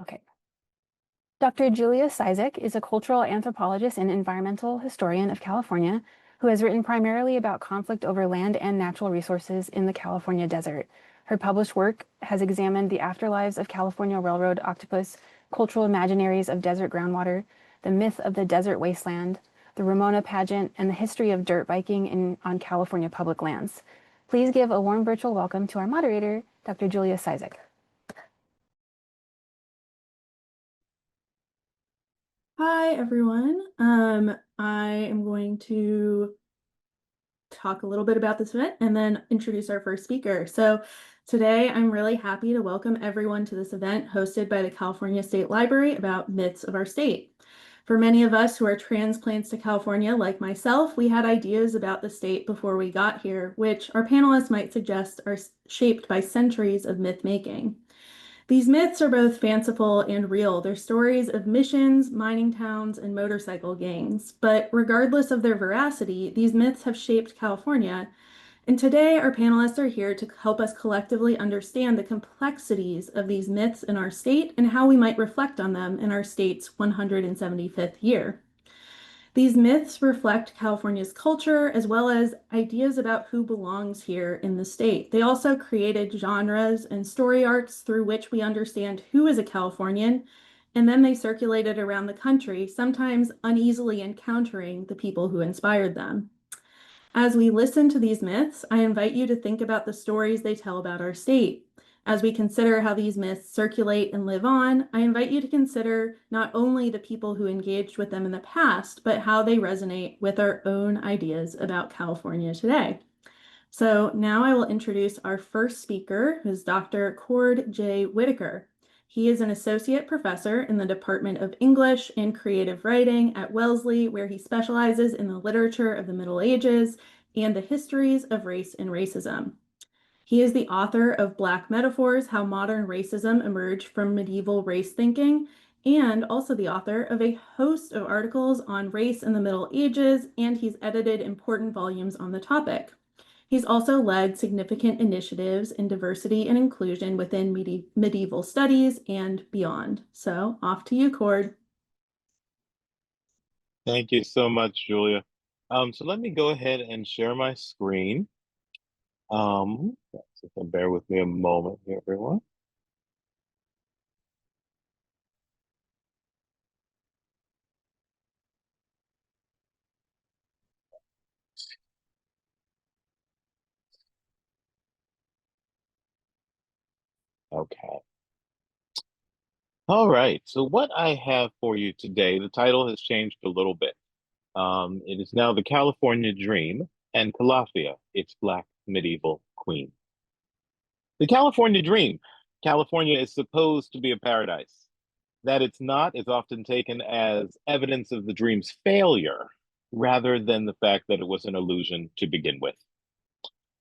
Okay. Dr. Julia Cizik is a cultural anthropologist and environmental historian of California who has written primarily about conflict over land and natural resources in the California desert. Her published work has examined the afterlives of California railroad octopus, cultural imaginaries of desert groundwater, the myth of the desert wasteland, the Ramona pageant, and the history of dirt biking on California public lands. Please give a warm virtual welcome to our moderator, Dr. Julia Cizik. Hi, everyone. I am going to talk a little bit about this event and then introduce our first speaker. So today I'm really happy to welcome everyone to this event hosted by the California State Library about myths of our state. For many of us who are transplants to California, like myself, we had ideas about the state before we got here, which our panelists might suggest are shaped by centuries of myth making. These myths are both fanciful and real. They're stories of missions, mining towns, and motorcycle gangs. But regardless of their veracity, these myths have shaped California. And today, our panelists are here to help us collectively understand the complexities of these myths in our state and how we might reflect on them in our state's 175th year. These myths reflect California's culture as well as ideas about who belongs here in the state. They also created genres and story arcs through which we understand who is a Californian, and then they circulated around the country, sometimes uneasily encountering the people who inspired them. As we listen to these myths, I invite you to think about the stories they tell about our state. As we consider how these myths circulate and live on, I invite you to consider not only the people who engaged with them in the past, but how they resonate with our own ideas about California today. So now I will introduce our first speaker, who's Dr. Cord J. Whitaker. He is an associate professor in the Department of English and Creative Writing at Wellesley, where he specializes in the literature of the Middle Ages and the histories of race and racism. He is the author of Black Metaphors: How Modern Racism Emerged from Medieval Race Thinking, and also the author of a host of articles on race in the Middle Ages, and he's edited important volumes on the topic. He's also led significant initiatives in diversity and inclusion within medieval studies and beyond. So off to you, Cord. Thank you so much, Julia. So let me go ahead and share my screen. So bear with me a moment here, everyone. Okay. All right. So what I have for you today, the title has changed a little bit. It is now The California Dream and Calafia, its Black Medieval Queen. The California Dream. California is supposed to be a paradise. That it's not is often taken as evidence of the dream's failure, rather than the fact that it was an illusion to begin with.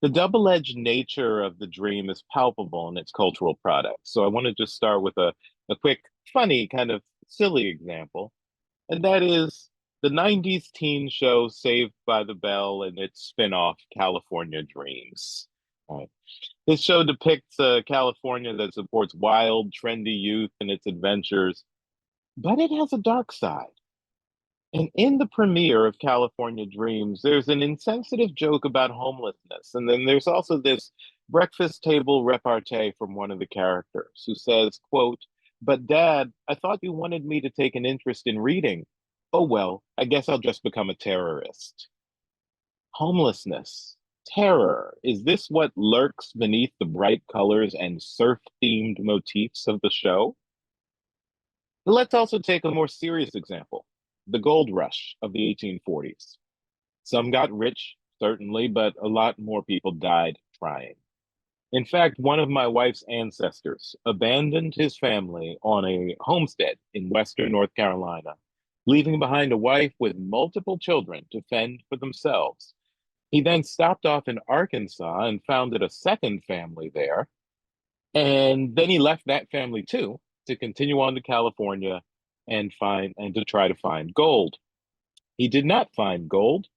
The double-edged nature of the dream is palpable in its cultural products. So I want to just start with a quick, funny, kind of silly example, and that is the 90s teen show Saved by the Bell and its spin-off California Dreams. Right. This show depicts a California that supports wild, trendy youth and its adventures, but it has a dark side. And in the premiere of California Dreams, there's an insensitive joke about homelessness. And then there's also this breakfast table repartee from one of the characters who says, quote, "But Dad, I thought you wanted me to take an interest in reading. Oh, well, I guess I'll just become a terrorist." Homelessness, terror. Is this what lurks beneath the bright colors and surf-themed motifs of the show? Let's also take a more serious example, the gold rush of the 1840s. Some got rich, certainly, but a lot more people died trying. In fact, one of my wife's ancestors abandoned his family on a homestead in Western North Carolina, leaving behind a wife with multiple children to fend for themselves. He then stopped off in Arkansas and founded a second family there. And then he left that family too to continue on to California and to try to find gold. He did not find gold.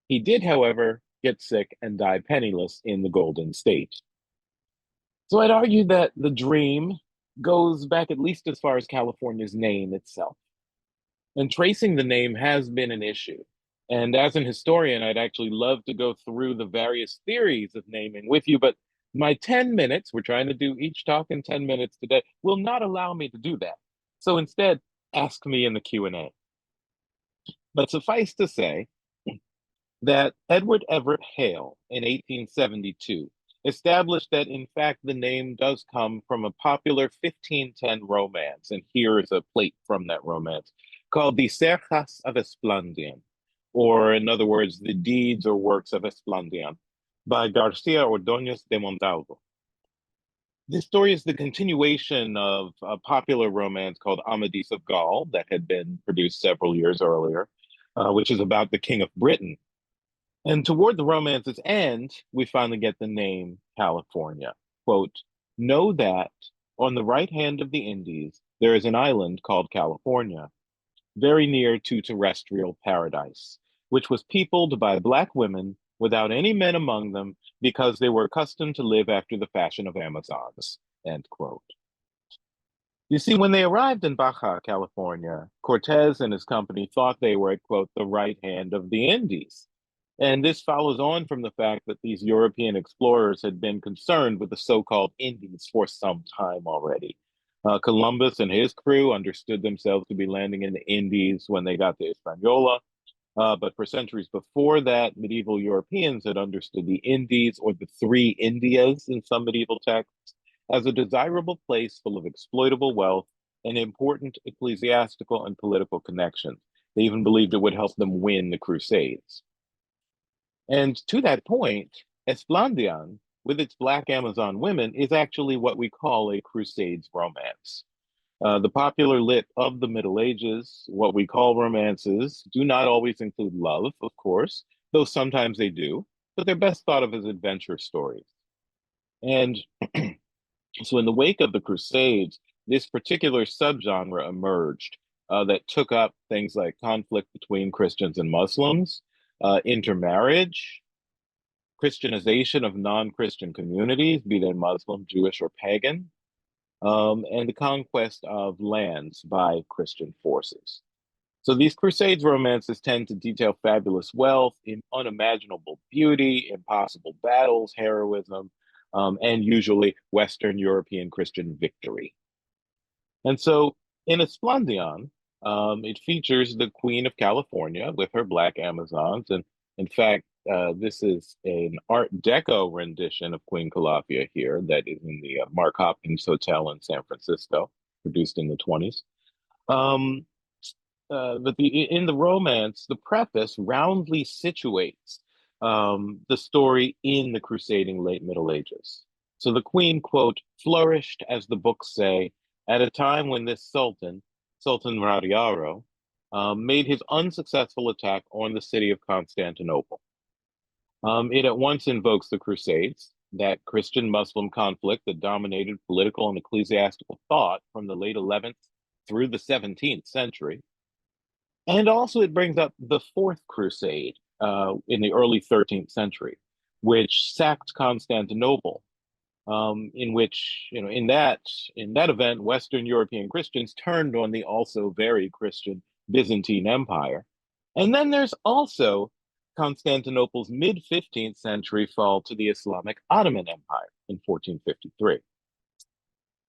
He did, however, get sick and die penniless in the Golden State. So I'd argue that the dream, goes back at least as far as California's name itself. And tracing the name has been an issue. And as an historian, I'd actually love to go through the various theories of naming with you, but my 10 minutes, we're trying to do each talk in 10 minutes today, will not allow me to do that. So instead, ask me in the Q&A. But suffice to say that Edward Everett Hale in 1872 established that, in fact, the name does come from a popular 1510 romance, and here is a plate from that romance, called the Cerjas of Esplandian, or in other words, the deeds or works of Esplandian, by Garcia Ordóñez de Montalvo. This story is the continuation of a popular romance called Amadis of Gaul that had been produced several years earlier, which is about the King of Britain. And toward the romance's end, we finally get the name California. Quote, know that on the right hand of the Indies, there is an island called California, very near to terrestrial paradise, which was peopled by black women without any men among them because they were accustomed to live after the fashion of Amazons, end quote. You see, when they arrived in Baja California, Cortez and his company thought they were at, quote, the right hand of the Indies. And this follows on from the fact that these European explorers had been concerned with the so-called Indies for some time already. Columbus and his crew understood themselves to be landing in the Indies when they got to Hispaniola. But for centuries before that, medieval Europeans had understood the Indies, or the three Indias in some medieval texts, as a desirable place full of exploitable wealth and important ecclesiastical and political connections. They even believed it would help them win the Crusades. And to that point, Esplandian, with its Black Amazon women, is actually what we call a Crusades romance. The popular lit of the Middle Ages, what we call romances, do not always include love, of course, though sometimes they do, but they're best thought of as adventure stories. And so in the wake of the Crusades, this particular subgenre emerged that took up things like conflict between Christians and Muslims, intermarriage, Christianization of non-Christian communities, be they Muslim, Jewish, or pagan, and the conquest of lands by Christian forces. So these Crusades romances tend to detail fabulous wealth, in unimaginable beauty, impossible battles, heroism, and usually Western European Christian victory. And so in Esplandian, it features the Queen of California with her Black Amazons. And in fact, this is an Art Deco rendition of Queen Calafia here that is in the Mark Hopkins Hotel in San Francisco, produced in the 20s. But in the romance, the preface roundly situates the story in the crusading late Middle Ages. So the queen, quote, flourished, as the books say, at a time when this Sultan, Sultan Radiaro, made his unsuccessful attack on the city of Constantinople. It at once invokes the Crusades, that Christian-Muslim conflict that dominated political and ecclesiastical thought from the late 11th through the 17th century. And also it brings up the Fourth Crusade in the early 13th century, which sacked Constantinople, in which, in that event, Western European Christians turned on the also very Christian Byzantine Empire. And then there's also Constantinople's mid-15th century fall to the Islamic Ottoman Empire in 1453.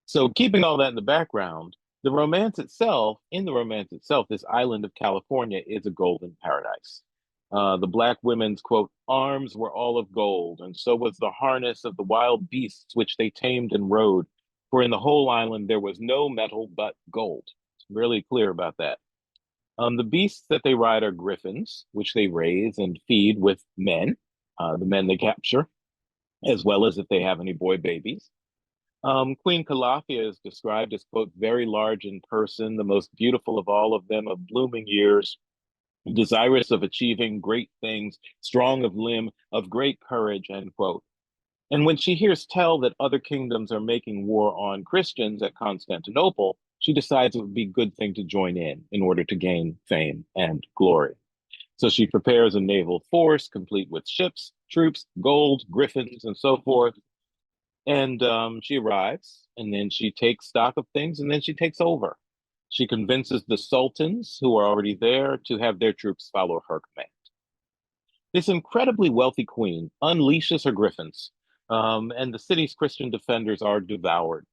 So keeping all that in the background, in the romance itself, this island of California is a golden paradise. The Black women's, quote, arms were all of gold, and so was the harness of the wild beasts which they tamed and rode. For in the whole island there was no metal but gold. It's really clear about that. The beasts that they ride are griffins, which they raise and feed with men, the men they capture, as well as if they have any boy babies. Queen Calafia is described as, quote, very large in person, the most beautiful of all of them, of blooming years, desirous of achieving great things, strong of limb, of great courage, end quote. And when she hears tell that other kingdoms are making war on Christians at Constantinople, she decides it would be a good thing to join in order to gain fame and glory. So she prepares a naval force complete with ships, troops, gold, griffins, and so forth. And she arrives and then she takes stock of things, and then she takes over. She convinces the sultans who are already there to have their troops follow her command. This incredibly wealthy queen unleashes her griffins, and the city's Christian defenders are devoured.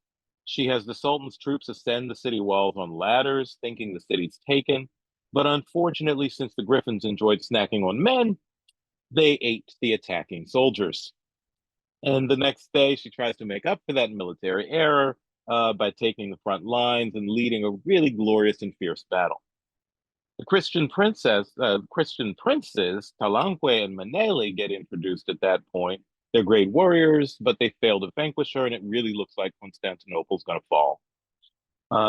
She has the Sultan's troops ascend the city walls on ladders, thinking the city's taken. But unfortunately, since the griffins enjoyed snacking on men, they ate the attacking soldiers. And the next day, she tries to make up for that military error by taking the front lines and leading a really glorious and fierce battle. The Christian princes, Talanque and Maneli, get introduced at that point. They're great warriors, but they fail to vanquish her, and it really looks like Constantinople's going to fall.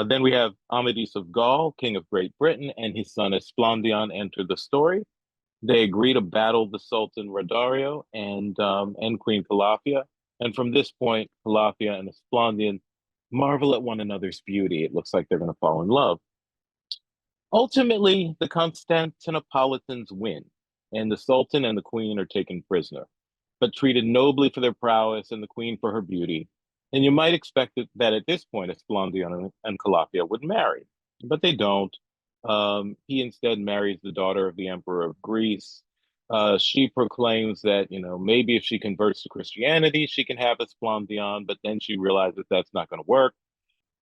Then we have Amadis of Gaul, king of Great Britain, and his son Esplandian enter the story. They agree to battle the Sultan Radario and Queen Calafia. And from this point, Calafia and Esplandian marvel at one another's beauty. It looks like they're going to fall in love. Ultimately, the Constantinopolitans win, and the Sultan and the Queen are taken prisoner, but treated nobly for their prowess and the Queen for her beauty. And you might expect that at this point, Esplandian and Calafia would marry, but they don't. He instead marries the daughter of the Emperor of Greece. She proclaims that, maybe if she converts to Christianity, she can have Esplandian, but then she realizes that's not going to work.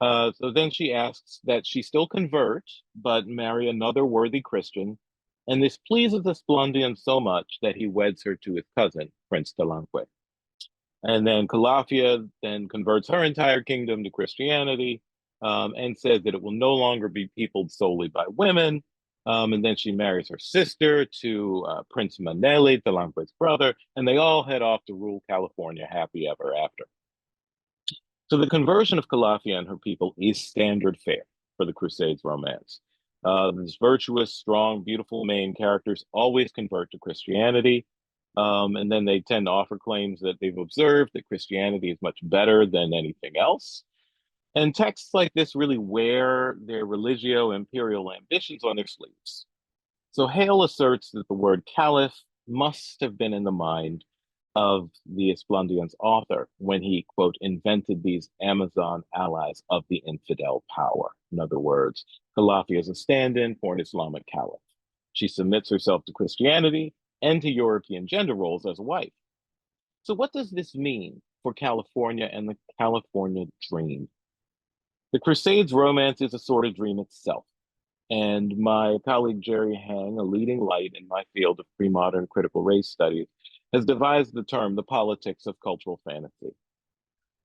So then she asks that she still convert, but marry another worthy Christian. And this pleases Esplandian so much that he weds her to his cousin, Prince Talanque. And then Calafia then converts her entire kingdom to Christianity, and says that it will no longer be peopled solely by women. And then she marries her sister to Prince Maneli, Talanque's brother, and they all head off to rule California happy ever after. So the conversion of Calafia and her people is standard fare for the Crusades romance. These virtuous, strong, beautiful main characters always convert to Christianity. And then they tend to offer claims that they've observed that Christianity is much better than anything else. And texts like this really wear their religio imperial ambitions on their sleeves. So Hale asserts that the word caliph must have been in the mind of the Esplandian's author when he, quote, invented these Amazon allies of the infidel power. In other words, Calafia is a stand-in for an Islamic caliph. She submits herself to Christianity and to European gender roles as a wife. So what does this mean for California and the California dream? The Crusades romance is a sort of dream itself. And my colleague Jerry Hang, a leading light in my field of pre-modern critical race studies, has devised the term the politics of cultural fantasy.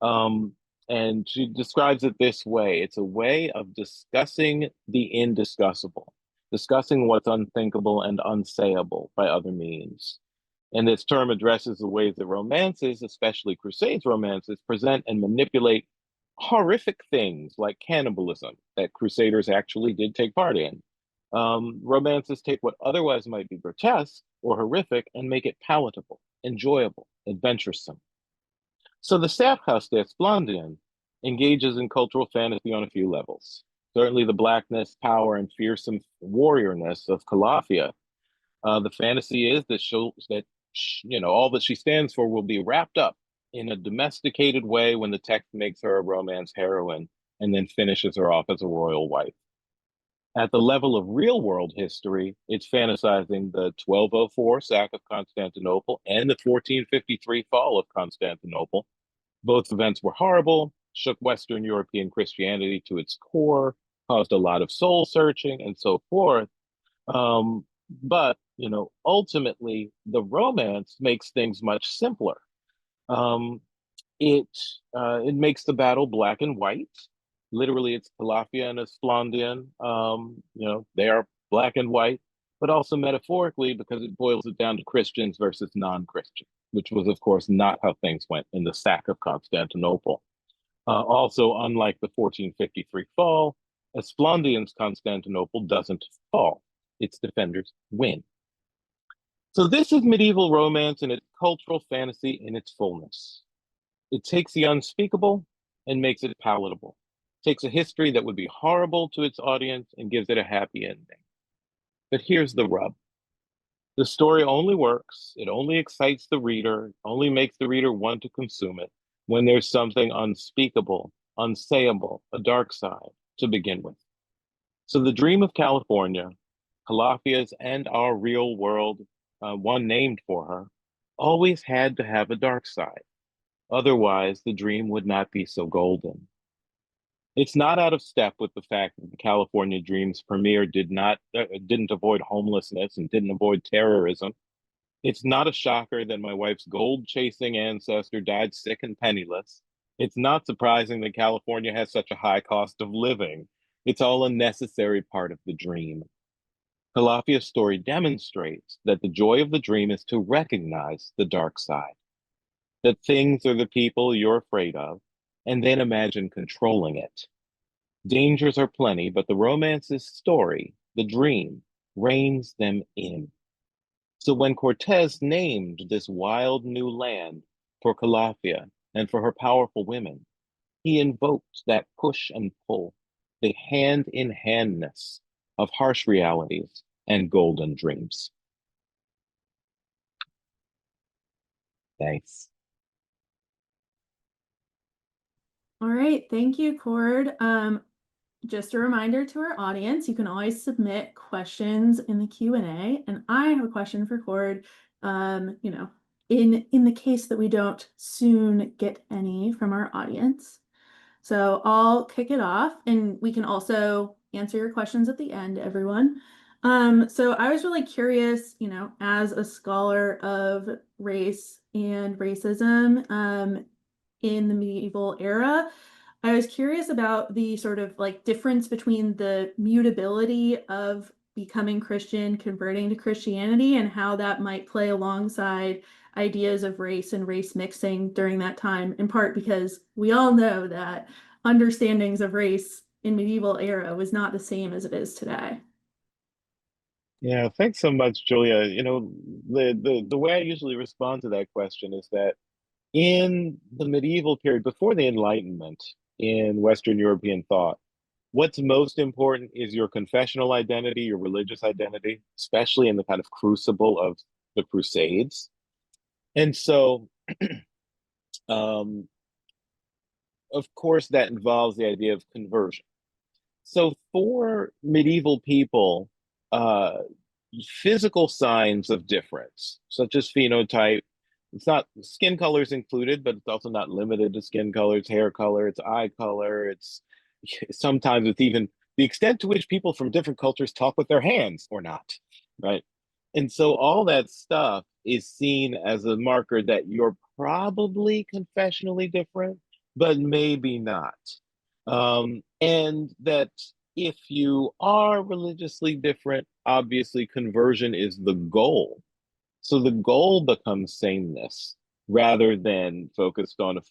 And she describes it this way. It's a way of discussing the indiscussable, discussing what's unthinkable and unsayable by other means. And this term addresses the ways that romances, especially Crusades romances, present and manipulate horrific things like cannibalism that Crusaders actually did take part in. Romances take what otherwise might be grotesque or horrific and make it palatable, enjoyable, adventuresome. So the Sapkos de Esplandian engages in cultural fantasy on a few levels. Certainly the blackness, power, and fearsome warriorness of Calafia. The fantasy is that all that she stands for will be wrapped up in a domesticated way when the text makes her a romance heroine and then finishes her off as a royal wife. At the level of real world history, it's fantasizing the 1204 sack of Constantinople and the 1453 fall of Constantinople. Both events were horrible, shook Western European Christianity to its core, caused a lot of soul searching and so forth. But ultimately, the romance makes things much simpler. It makes the battle black and white. Literally, it's Calafia and Esplandian. They are black and white, but also metaphorically because it boils it down to Christians versus non-Christians, which was, of course, not how things went in the sack of Constantinople. Also, unlike the 1453 fall, Esplandian's Constantinople doesn't fall. Its defenders win. So this is medieval romance and its cultural fantasy in its fullness. It takes the unspeakable and makes it palatable. It takes a history that would be horrible to its audience and gives it a happy ending. But here's the rub. The story only works, it only excites the reader, only makes the reader want to consume it when there's something unspeakable unsayable, a dark side to begin with. So the dream of California, Calafia's and our real world, one named for her, always had to have a dark side. Otherwise, the dream would not be so golden. It's not out of step with the fact that the California Dream's premiere didn't avoid homelessness and didn't avoid terrorism. It's not a shocker that my wife's gold-chasing ancestor died sick and penniless. It's not surprising that California has such a high cost of living. It's all a necessary part of the dream. Calafia's story demonstrates that the joy of the dream is to recognize the dark side, that things are the people you're afraid of, and then imagine controlling it. Dangers are plenty, but the romance's story, the dream, reins them in. So when Cortez named this wild new land for Calafia and for her powerful women, he invoked that push and pull, the hand-in-handness of harsh realities and golden dreams. Thanks. All right, thank you, Cord. Just a reminder to our audience, you can always submit questions in the Q&A, and I have a question for Cord. In the case that we don't soon get any from our audience. So I'll kick it off, and we can also answer your questions at the end, everyone. So I was really curious, as a scholar of race and racism, in the medieval era, I was curious about the sort of like difference between the mutability of becoming Christian, converting to Christianity, and how that might play alongside ideas of race and race mixing during that time, in part because we all know that understandings of race in medieval era was not the same as it is today. Yeah, thanks so much, Julia. The way I usually respond to that question is that in the medieval period, before the Enlightenment in Western European thought, what's most important is your confessional identity, your religious identity, especially in the kind of crucible of the Crusades. And so, um, of course, that involves the idea of conversion. So for medieval people, uh, physical signs of difference, such as phenotype, it's not skin color is included, but it's also not limited to skin color. It's hair color, it's eye color. It's sometimes it's even the extent to which people from different cultures talk with their hands or not, right? And so all that stuff is seen as a marker that you're probably confessionally different, but maybe not. And that if you are religiously different, obviously conversion is the goal. So the goal becomes sameness rather than focused on a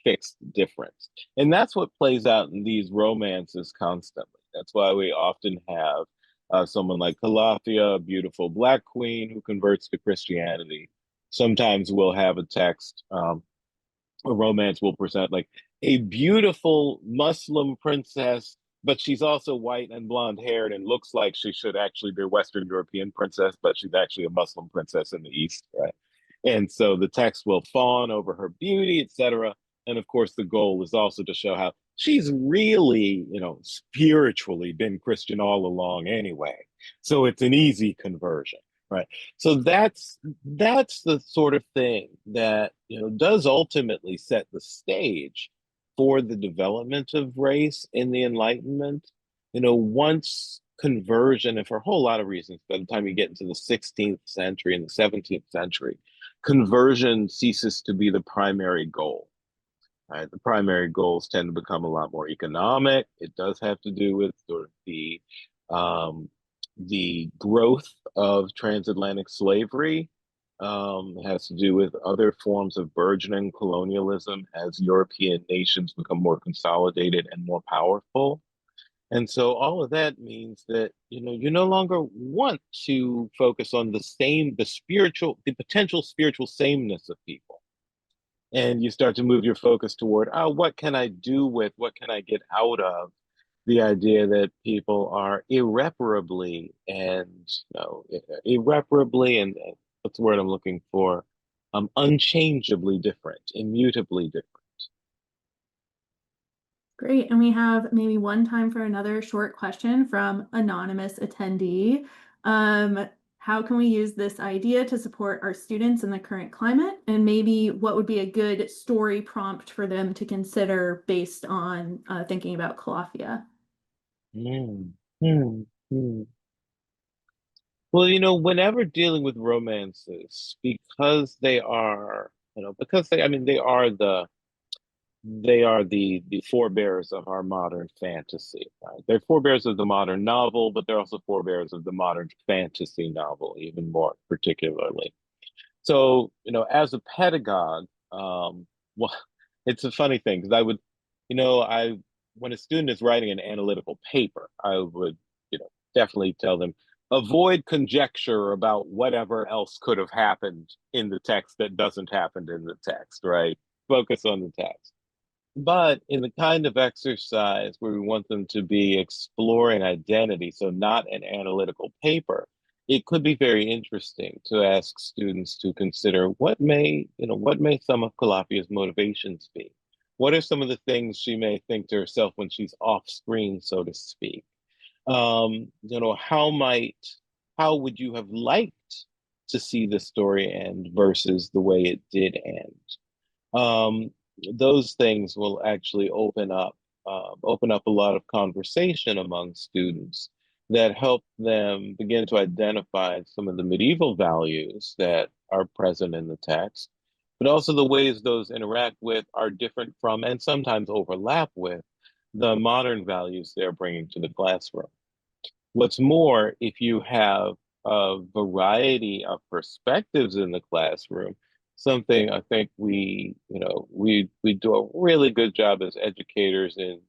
fixed difference. And that's what plays out in these romances constantly. That's why we often have someone like Calafia, a beautiful Black queen who converts to Christianity. Sometimes we'll have a text, a romance will present like a beautiful Muslim princess, but she's also white and blonde haired and looks like she should actually be a Western European princess, but she's actually a Muslim princess in the East, right? And so the text will fawn over her beauty, etc. And of course, the goal is also to show how she's really, spiritually been Christian all along anyway. So it's an easy conversion, right? So that's the sort of thing that does ultimately set the stage for the development of race in the Enlightenment. Once conversion, and for a whole lot of reasons, by the time you get into the 16th century and the 17th century, conversion ceases to be the primary goal. Right? The primary goals tend to become a lot more economic. It does have to do with sort of the growth of transatlantic slavery. It has to do with other forms of burgeoning colonialism as European nations become more consolidated and more powerful. And so all of that means that, you no longer want to focus on the potential spiritual sameness of people. And you start to move your focus toward, what can I do with, what can I get out of the idea that people are irreparably and what's the word I'm looking for? Unchangeably different, immutably different. Great. And we have maybe one time for another short question from anonymous attendee. How can we use this idea to support our students in the current climate? And maybe what would be a good story prompt for them to consider based on thinking about Calafia? Mm, hmm, hmm. Well, whenever dealing with romances, because they are, because I mean, they are the forebears of our modern fantasy, right? They're forebears of the modern novel, but they're also forebears of the modern fantasy novel, even more particularly. So, as a pedagogue, well, it's a funny thing because I when a student is writing an analytical paper, I would, definitely tell them avoid conjecture about whatever else could have happened in the text that doesn't happen in the text, right? Focus on the text. But in the kind of exercise where we want them to be exploring identity, so not an analytical paper, it could be very interesting to ask students to consider what may some of Calafia's motivations be? What are some of the things she may think to herself when she's off screen, so to speak? How would you have liked to see the story end versus the way it did end? um, those things will actually open up a lot of conversation among students that help them begin to identify some of the medieval values that are present in the text, but also the ways those interact with, are different from, and sometimes overlap with the modern values they're bringing to the classroom. What's more, if you have a variety of perspectives in the classroom, something I think we do a really good job as educators in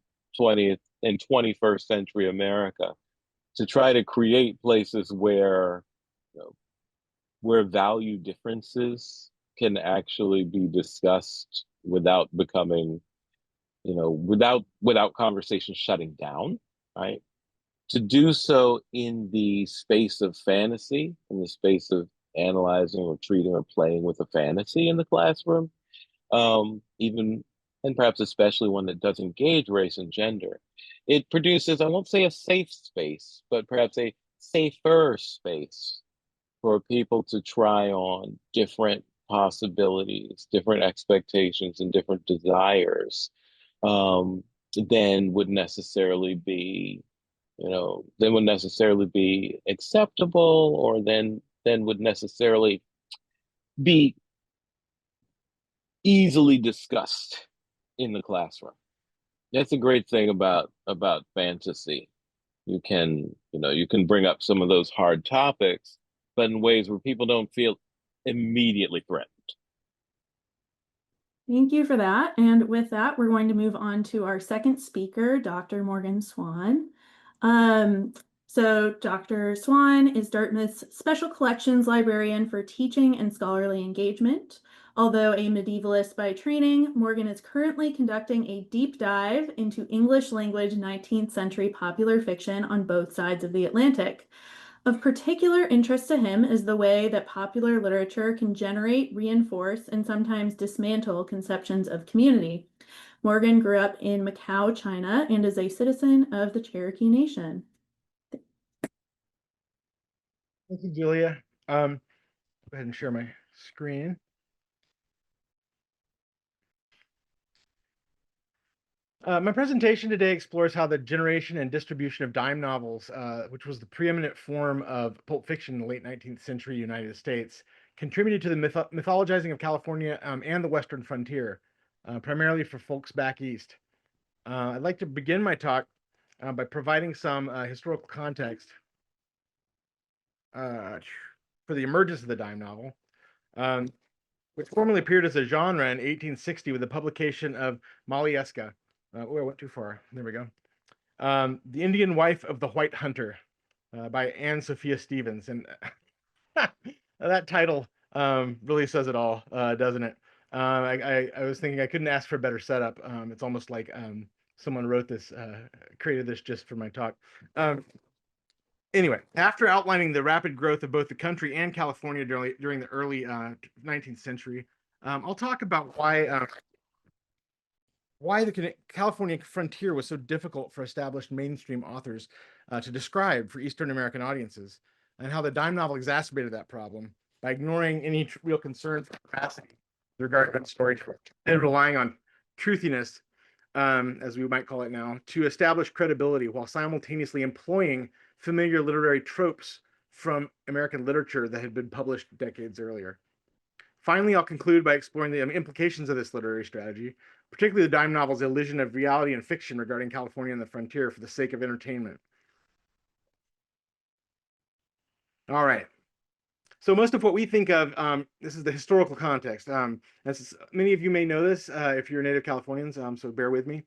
20th and 21st century America to try to create places you know, where value differences can actually be discussed without becoming, without conversation shutting down, right? To do so in the space of fantasy, in the space of analyzing or treating or playing with a fantasy in the classroom, even and perhaps especially one that does engage race and gender, it produces, I won't say a safe space, but perhaps a safer space for people to try on different possibilities, different expectations, and different desires um, than would necessarily be then would necessarily be acceptable, or then would necessarily be easily discussed in the classroom. That's a great thing about fantasy. You can bring up some of those hard topics, but in ways where people don't feel immediately threatened. Thank you for that. And with that, we're going to move on to our second speaker, Dr. Morgan Swan. Um, so Dr. Swan is Dartmouth's Special Collections Librarian for Teaching and Scholarly Engagement. Although a medievalist by training, Morgan is currently conducting a deep dive into English language 19th century popular fiction on both sides of the Atlantic. Of particular interest to him is the way that popular literature can generate, reinforce, and sometimes dismantle conceptions of community. Morgan grew up in Macau, China, and is a citizen of the Cherokee Nation. Thank you, Julia. Go ahead and share my screen. My presentation today explores how the generation and distribution of dime novels, which was the preeminent form of pulp fiction in the late 19th century United States, contributed to the mythologizing of California and the Western frontier, primarily for folks back east. I'd like to begin my talk by providing some historical context for the emergence of the dime novel, which formerly appeared as a genre in 1860 with the publication of Molieska. I went too far. There we go. The Indian Wife of the White Hunter by Anne Sophia Stevens. And that title really says it all, doesn't it? I was thinking I couldn't ask for a better setup. It's almost like someone wrote this, created this just for my talk. Anyway, after outlining the rapid growth of both the country and California during the early 19th century, I'll talk about why why the California frontier was so difficult for established mainstream authors to describe for Eastern American audiences, and how the dime novel exacerbated that problem by ignoring any real concern for veracity regarding storytelling and relying on truthiness, as we might call it now, to establish credibility while simultaneously employing familiar literary tropes from American literature that had been published decades earlier. Finally, I'll conclude by exploring the implications of this literary strategy, particularly the dime novel's illusion of reality and fiction regarding California and the frontier for the sake of entertainment. All right. So most of what we think of, this is the historical context. Many of you may know this if you're native Californians, so bear with me.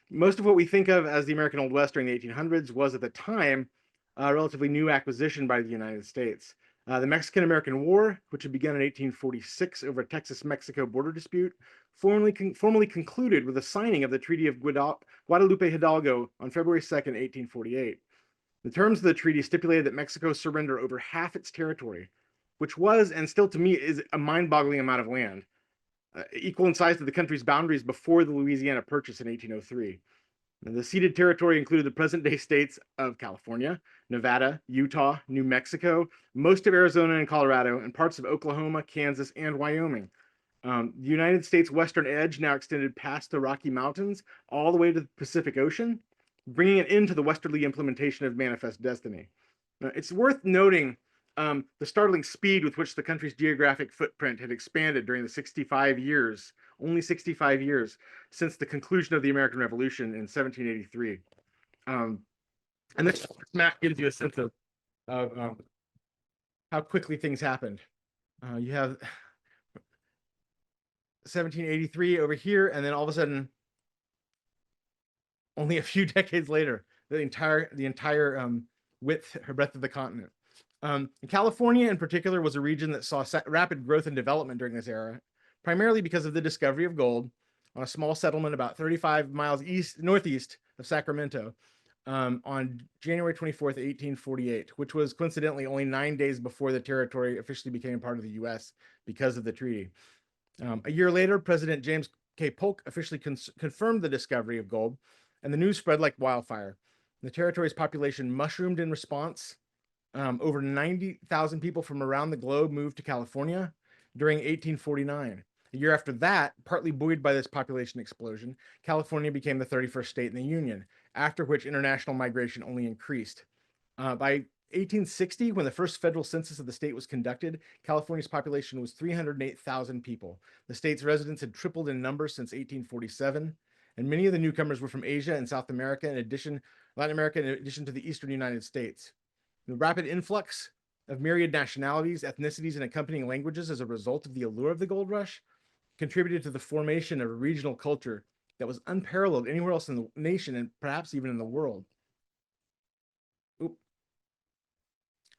Most of what we think of as the American Old West during the 1800s was at the time a relatively new acquisition by the United States. The Mexican-American War, which had begun in 1846 over a Texas-Mexico border dispute, formally concluded with the signing of the Treaty of Guadalupe Hidalgo on February 2nd, 1848. The terms of the treaty stipulated that Mexico surrender over half its territory, which was, and still to me is, a mind-boggling amount of land, equal in size to the country's boundaries before the Louisiana Purchase in 1803. And the ceded territory included the present-day states of California, Nevada, Utah, New Mexico, most of Arizona and Colorado, and parts of Oklahoma, Kansas, and Wyoming. The United States' western edge now extended past the Rocky Mountains all the way to the Pacific Ocean, bringing it into the westerly implementation of Manifest Destiny. Now, it's worth noting the startling speed with which the country's geographic footprint had expanded during the 65 years, only 65 years, since the conclusion of the American Revolution in 1783. And this map gives you a sense of how quickly things happened. You have 1783 over here, and then all of a sudden, only a few decades later, the entire width or breadth of the continent. California in particular was a region that saw rapid growth and development during this era, primarily because of the discovery of gold on a small settlement about 35 miles northeast of Sacramento on January 24th, 1848, which was coincidentally only 9 days before the territory officially became part of the U.S. because of the treaty. A year later, President James K. Polk officially confirmed the discovery of gold, and the news spread like wildfire. The territory's population mushroomed in response. Over 90,000 people from around the globe moved to California during 1849. A year after that, partly buoyed by this population explosion, California became the 31st state in the Union, after which international migration only increased. By 1860, when the first federal census of the state was conducted, California's population was 308,000 people. The state's residents had tripled in numbers since 1847, and many of the newcomers were from Asia and South America, Latin America, in addition to the eastern United States. The rapid influx of myriad nationalities, ethnicities, and accompanying languages as a result of the allure of the gold rush contributed to the formation of a regional culture that was unparalleled anywhere else in the nation and perhaps even in the world. Oop.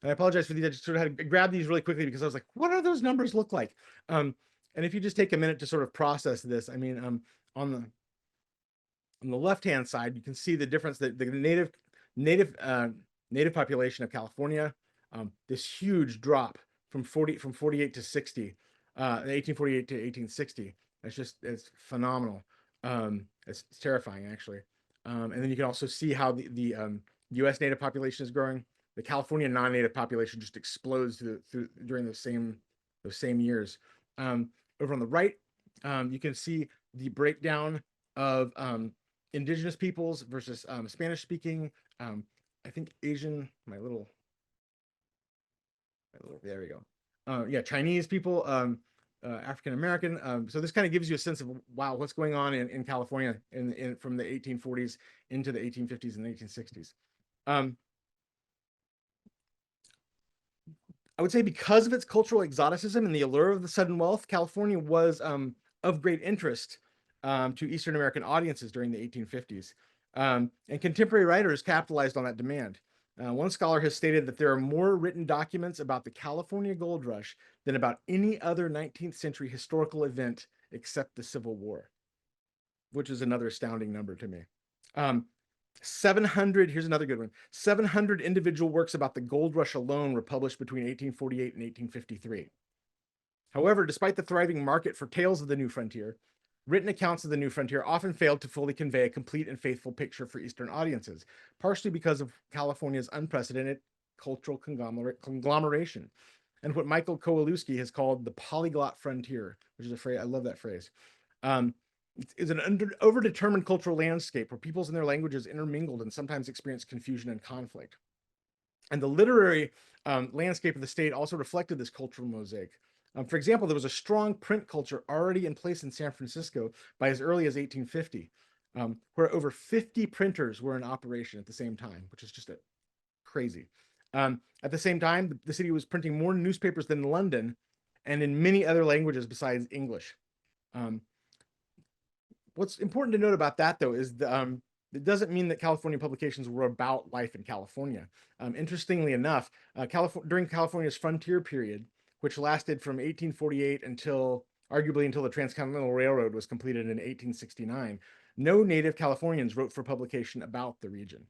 And I apologize for these. I just sort of had to grab these really quickly because I was like, what are those numbers look like? And if you just take a minute to sort of process this, I mean, on the left-hand side, you can see the difference that the native population of California, this huge drop from 48 to 60, 1848 to 1860. It's phenomenal. It's terrifying, actually. And then you can also see how the U.S. native population is growing. The California non-native population just explodes during those same years. Over on the right, you can see the breakdown of indigenous peoples versus Spanish-speaking. I think Asian. There we go. Yeah, Chinese people, African American. So this kind of gives you a sense of, wow, what's going on in California from the 1840s into the 1850s and 1860s. I would say because of its cultural exoticism and the allure of the sudden wealth, California was of great interest to Eastern American audiences during the 1850s. And contemporary writers capitalized on that demand. One scholar has stated that there are more written documents about the California Gold Rush than about any other 19th century historical event except the Civil War, which is another astounding number to me. 700, here's another good one. 700 individual works about the gold rush alone were published between 1848 and 1853. However, despite the thriving market for tales of the new frontier, Written accounts of the new frontier often failed to fully convey a complete and faithful picture for Eastern audiences, partially because of California's unprecedented cultural conglomeration and what Michael Kowalewski has called the polyglot frontier, which is a phrase, I love that phrase. Is an overdetermined cultural landscape where peoples and their languages intermingled and sometimes experienced confusion and conflict. And the literary landscape of the state also reflected this cultural mosaic. For example, there was a strong print culture already in place in San Francisco by as early as 1850, where over 50 printers were in operation at the same time, which is just crazy. At the same time, the city was printing more newspapers than London and in many other languages besides English. What's important to note about that, though, is it doesn't mean that California publications were about life in California. Interestingly enough, during California's frontier period, which lasted from 1848 arguably until the Transcontinental Railroad was completed in 1869, no native Californians wrote for publication about the region.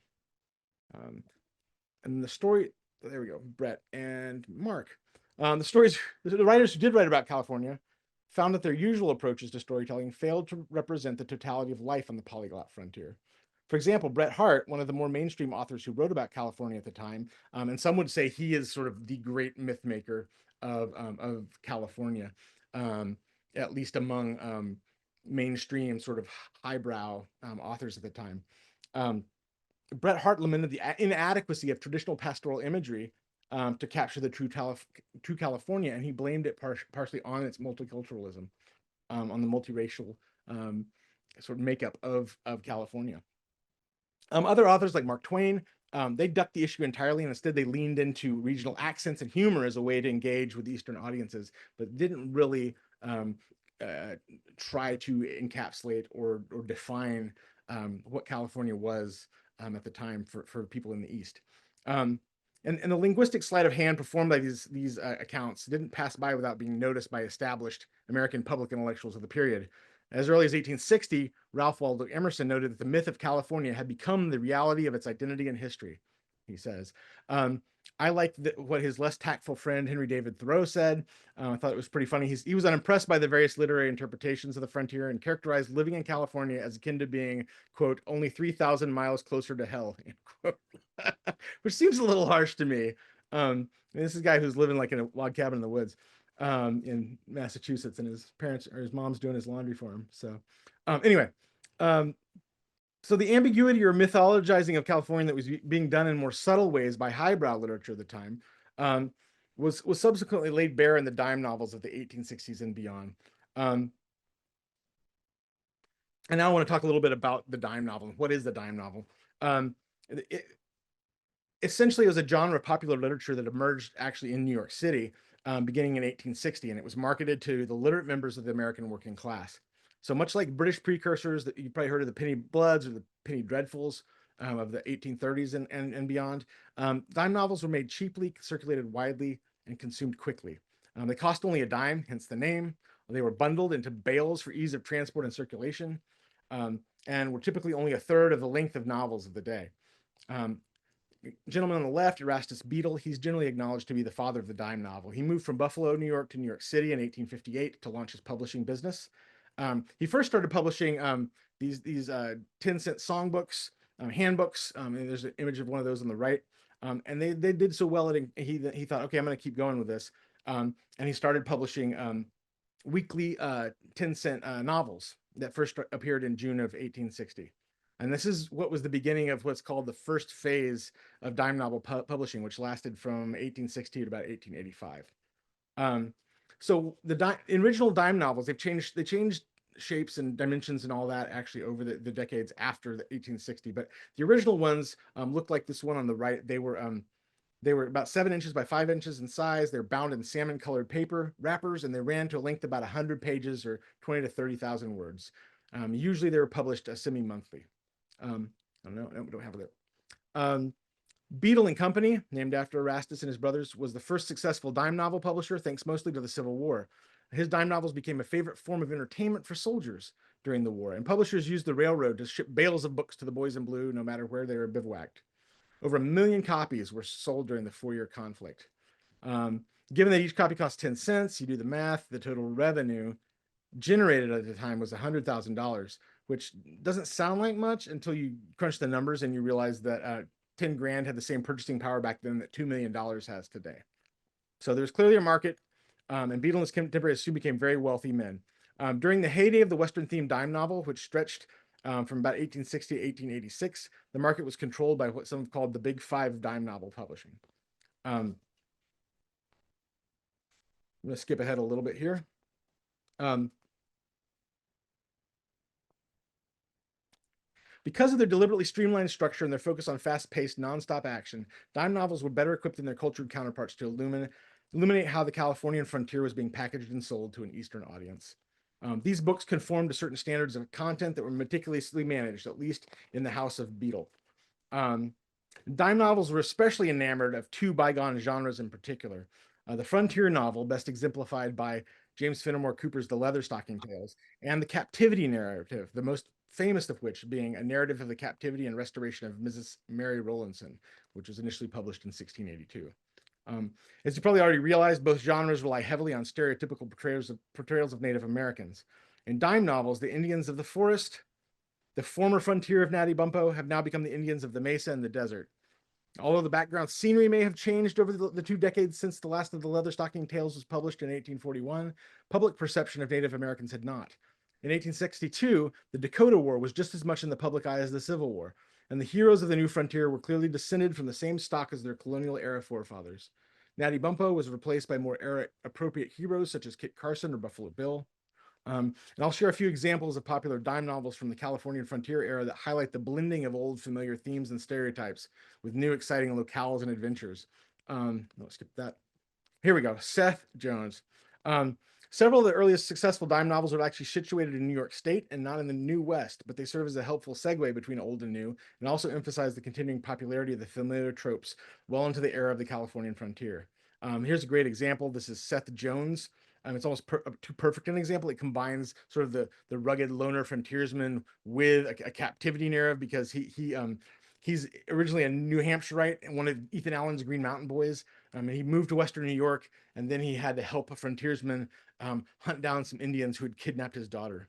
And the story, there we go, Brett and Mark. The writers who did write about California found that their usual approaches to storytelling failed to represent the totality of life on the polyglot frontier. For example, Bret Harte, one of the more mainstream authors who wrote about California at the time, and some would say he is sort of the great myth maker of California, at least among mainstream sort of highbrow authors at the time. Bret Harte lamented the inadequacy of traditional pastoral imagery to capture the true California, and he blamed it partially on its multiculturalism, on the multiracial sort of makeup of California. Other authors like Mark Twain, they ducked the issue entirely, and instead they leaned into regional accents and humor as a way to engage with Eastern audiences, but didn't really try to encapsulate or define what California was at the time for people in the East. And the linguistic sleight of hand performed by these accounts didn't pass by without being noticed by established American public intellectuals of the period. As early as 1860, Ralph Waldo Emerson noted that the myth of California had become the reality of its identity and history, he says. I like what his less tactful friend Henry David Thoreau said. I thought it was pretty funny. He was unimpressed by the various literary interpretations of the frontier and characterized living in California as akin to being, quote, only 3,000 miles closer to hell, end quote. Which seems a little harsh to me. This is a guy who's living like in a log cabin in the woods in Massachusetts, and his parents or his mom's doing his laundry for him. So anyway, so the ambiguity or mythologizing of California that was being done in more subtle ways by highbrow literature at the time was subsequently laid bare in the dime novels of the 1860s and beyond. And now I want to talk a little bit about the dime novel. What is the dime novel? Essentially, it was a genre of popular literature that emerged actually in New York City beginning in 1860, and it was marketed to the literate members of the American working class. So much like British precursors that you probably heard of, the Penny Bloods or the Penny Dreadfuls of the 1830s and beyond, dime novels were made cheaply, circulated widely, and consumed quickly. They cost only a dime, hence the name. They were bundled into bales for ease of transport and circulation, and were typically only a third of the length of novels of the day. Gentleman on the left, Erastus Beadle, he's generally acknowledged to be the father of the dime novel. He moved from Buffalo, New York to New York City in 1858 to launch his publishing business. He first started publishing these 10-cent songbooks, handbooks, and there's an image of one of those on the right. And they did so well that he thought, okay, I'm going to keep going with this. And he started publishing weekly 10-cent novels that first appeared in June of 1860. And this is what was the beginning of what's called the first phase of dime novel publishing, which lasted from 1860 to about 1885. So the original dime novels, they changed shapes and dimensions and all that actually over the decades after the 1860. But the original ones looked like this one on the right. They were about 7 inches by 5 inches in size. They're bound in salmon colored paper wrappers, and they ran to a length of about 100 pages or 20 to 30,000 words. Usually they were published semi-monthly. I don't know, we don't have it. Beadle and Company, named after Erastus and his brothers, was the first successful dime novel publisher, thanks mostly to the Civil War. His dime novels became a favorite form of entertainment for soldiers during the war, and publishers used the railroad to ship bales of books to the boys in blue, no matter where they were bivouacked. Over 1 million copies were sold during the 4-year conflict. Given that each copy cost 10 cents, you do the math, the total revenue generated at the time was $100,000, which doesn't sound like much until you crunch the numbers and you realize that 10 grand had the same purchasing power back then that $2 million has today. So there's clearly a market, and Beadle and his contemporaries soon became very wealthy men. During the heyday of the Western-themed dime novel, which stretched from about 1860 to 1886, the market was controlled by what some have called the Big Five of dime novel publishing. I'm going to skip ahead a little bit here. Because of their deliberately streamlined structure and their focus on fast-paced, non-stop action, dime novels were better equipped than their cultured counterparts to illuminate how the Californian frontier was being packaged and sold to an Eastern audience. These books conformed to certain standards of content that were meticulously managed, at least in the house of Beadle. Dime novels were especially enamored of two bygone genres in particular. The frontier novel, best exemplified by James Fenimore Cooper's The Leatherstocking Tales, and the captivity narrative, the most famous of which being A Narrative of the Captivity and Restoration of Mrs. Mary Rowlandson, which was initially published in 1682. As you probably already realized, both genres rely heavily on stereotypical portrayals of Native Americans. In dime novels, the Indians of the forest, the former frontier of Natty Bumppo, have now become the Indians of the mesa and the desert. Although the background scenery may have changed over the 2 decades since the last of the Leatherstocking Tales was published in 1841, public perception of Native Americans had not. In 1862, the Dakota War was just as much in the public eye as the Civil War, and the heroes of the new frontier were clearly descended from the same stock as their colonial-era forefathers. Natty Bumppo was replaced by more era-appropriate heroes such as Kit Carson or Buffalo Bill. And I'll share a few examples of popular dime novels from the Californian frontier era that highlight the blending of old familiar themes and stereotypes with new exciting locales and adventures. Let's skip that. Here we go. Seth Jones. Several of the earliest successful dime novels are actually situated in New York State and not in the New West, but they serve as a helpful segue between old and new, and also emphasize the continuing popularity of the familiar tropes well into the era of the Californian frontier. Here's a great example. This is Seth Jones. It's almost too perfect an example. It combines sort of the rugged loner frontiersman with a captivity narrative because he's originally a New Hampshireite and one of Ethan Allen's Green Mountain Boys. And he moved to Western New York, and then he had to help a frontiersman hunt down some Indians who had kidnapped his daughter.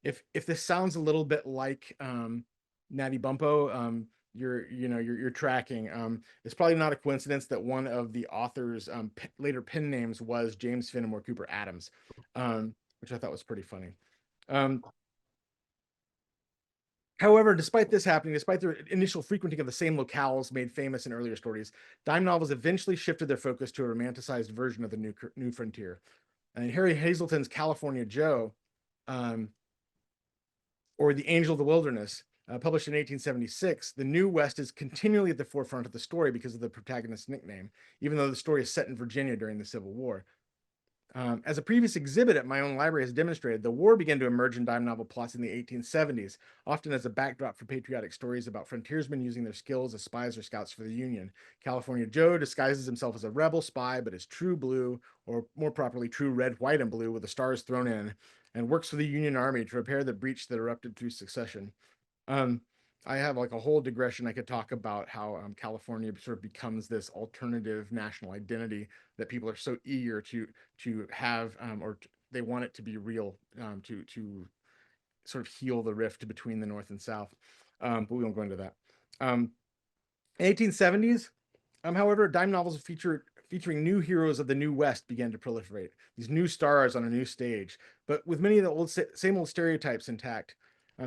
If this sounds a little bit like Natty Bumppo, you're tracking. It's probably not a coincidence that one of the author's later pen names was James Fenimore Cooper Adams, which I thought was pretty funny. However, despite this happening, despite their initial frequenting of the same locales made famous in earlier stories, dime novels eventually shifted their focus to a romanticized version of the new frontier. And Harry Hazleton's California Joe, or The Angel of the Wilderness, published in 1876, the New West is continually at the forefront of the story because of the protagonist's nickname, even though the story is set in Virginia during the Civil War. As a previous exhibit at my own library has demonstrated, the war began to emerge in dime novel plots in the 1870s, often as a backdrop for patriotic stories about frontiersmen using their skills as spies or scouts for the Union. California Joe disguises himself as a rebel spy, but is true blue, or more properly, true red, white, and blue with the stars thrown in, and works for the Union Army to repair the breach that erupted through secession. I have like a whole digression I could talk about how California sort of becomes this alternative national identity that people are so eager to have, they want it to be real, to sort of heal the rift between the North and South. But we won't go into that. 1870s, however, dime novels featuring new heroes of the New West began to proliferate. These new stars on a new stage, but with many of the same old stereotypes intact.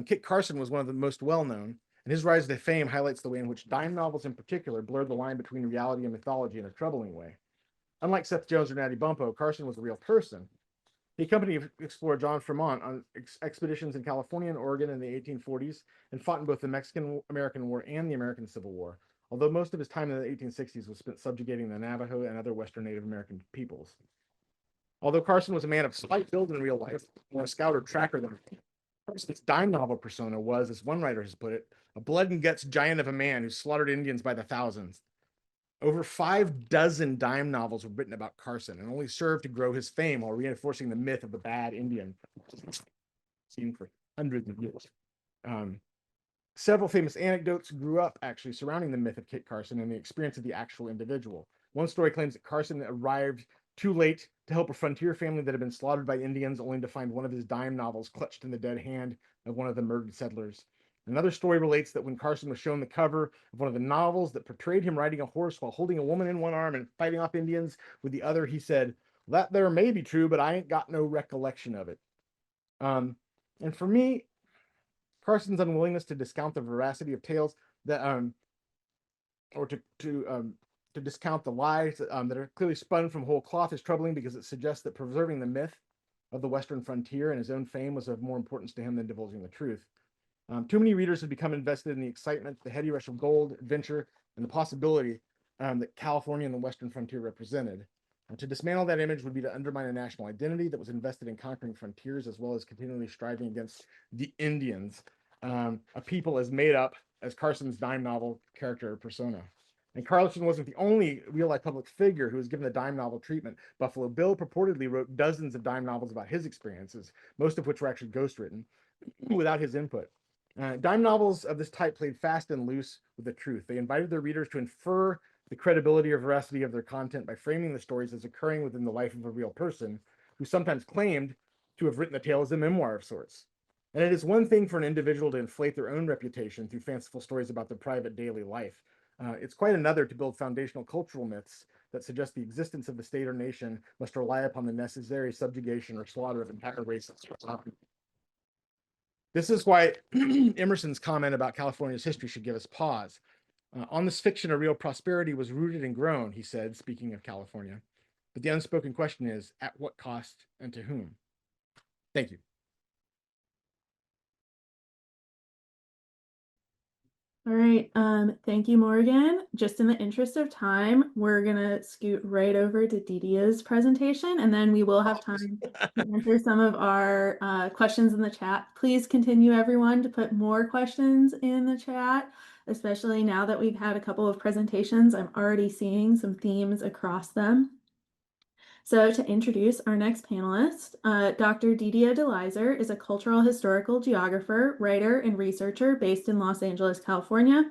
Kit Carson was one of the most well-known, and his rise to fame highlights the way in which dime novels in particular blurred the line between reality and mythology in a troubling way. Unlike Seth Jones or Natty Bumppo, Carson was a real person. He accompanied explorer John Fremont on expeditions in California and Oregon in the 1840s and fought in both the Mexican-American War and the American Civil War, although most of his time in the 1860s was spent subjugating the Navajo and other Western Native American peoples. Although Carson was a man of slight build in real life, more a scout or tracker than Carson's dime novel persona was, as one writer has put it, a blood and guts giant of a man who slaughtered Indians by the thousands. Over 6 dime novels were written about Carson and only served to grow his fame while reinforcing the myth of the bad Indian, seen for hundreds of years. Several famous anecdotes grew up actually surrounding the myth of Kit Carson and the experience of the actual individual. One story claims that Carson arrived too late to help a frontier family that had been slaughtered by Indians, only to find one of his dime novels clutched in the dead hand of one of the murdered settlers. Another story relates that when Carson was shown the cover of one of the novels that portrayed him riding a horse while holding a woman in one arm and fighting off Indians with the other, he said, "That there may be true, but I ain't got no recollection of it." And for me, Carson's unwillingness to discount the veracity of tales that or to discount the lies that are clearly spun from whole cloth is troubling, because it suggests that preserving the myth of the Western frontier and his own fame was of more importance to him than divulging the truth. Too many readers have become invested in the excitement, the heady rush of gold, adventure, and the possibility that California and the Western frontier represented. To dismantle that image would be to undermine a national identity that was invested in conquering frontiers, as well as continually striving against the Indians, a people as made up as Carson's dime novel character persona. And Carson wasn't the only real-life public figure who was given the dime novel treatment. Buffalo Bill purportedly wrote dozens of dime novels about his experiences, most of which were actually ghostwritten, without his input. Dime novels of this type played fast and loose with the truth. They invited their readers to infer the credibility or veracity of their content by framing the stories as occurring within the life of a real person, who sometimes claimed to have written the tale as a memoir of sorts. And it is one thing for an individual to inflate their own reputation through fanciful stories about their private daily life. It's quite another to build foundational cultural myths that suggest the existence of the state or nation must rely upon the necessary subjugation or slaughter of entire races. This is why Emerson's comment about California's history should give us pause. On this fiction, a real prosperity was rooted and grown, he said, speaking of California. But the unspoken question is, at what cost and to whom? Thank you. All right, thank you, Morgan. Just in the interest of time, we're gonna scoot right over to Didia's presentation, and then we will have time to answer some of our questions in the chat. Please continue, everyone, to put more questions in the chat, especially now that we've had a couple of presentations. I'm already seeing some themes across them. So to introduce our next panelist, Dr. Didia DeLizer is a cultural historical geographer, writer, and researcher based in Los Angeles, California,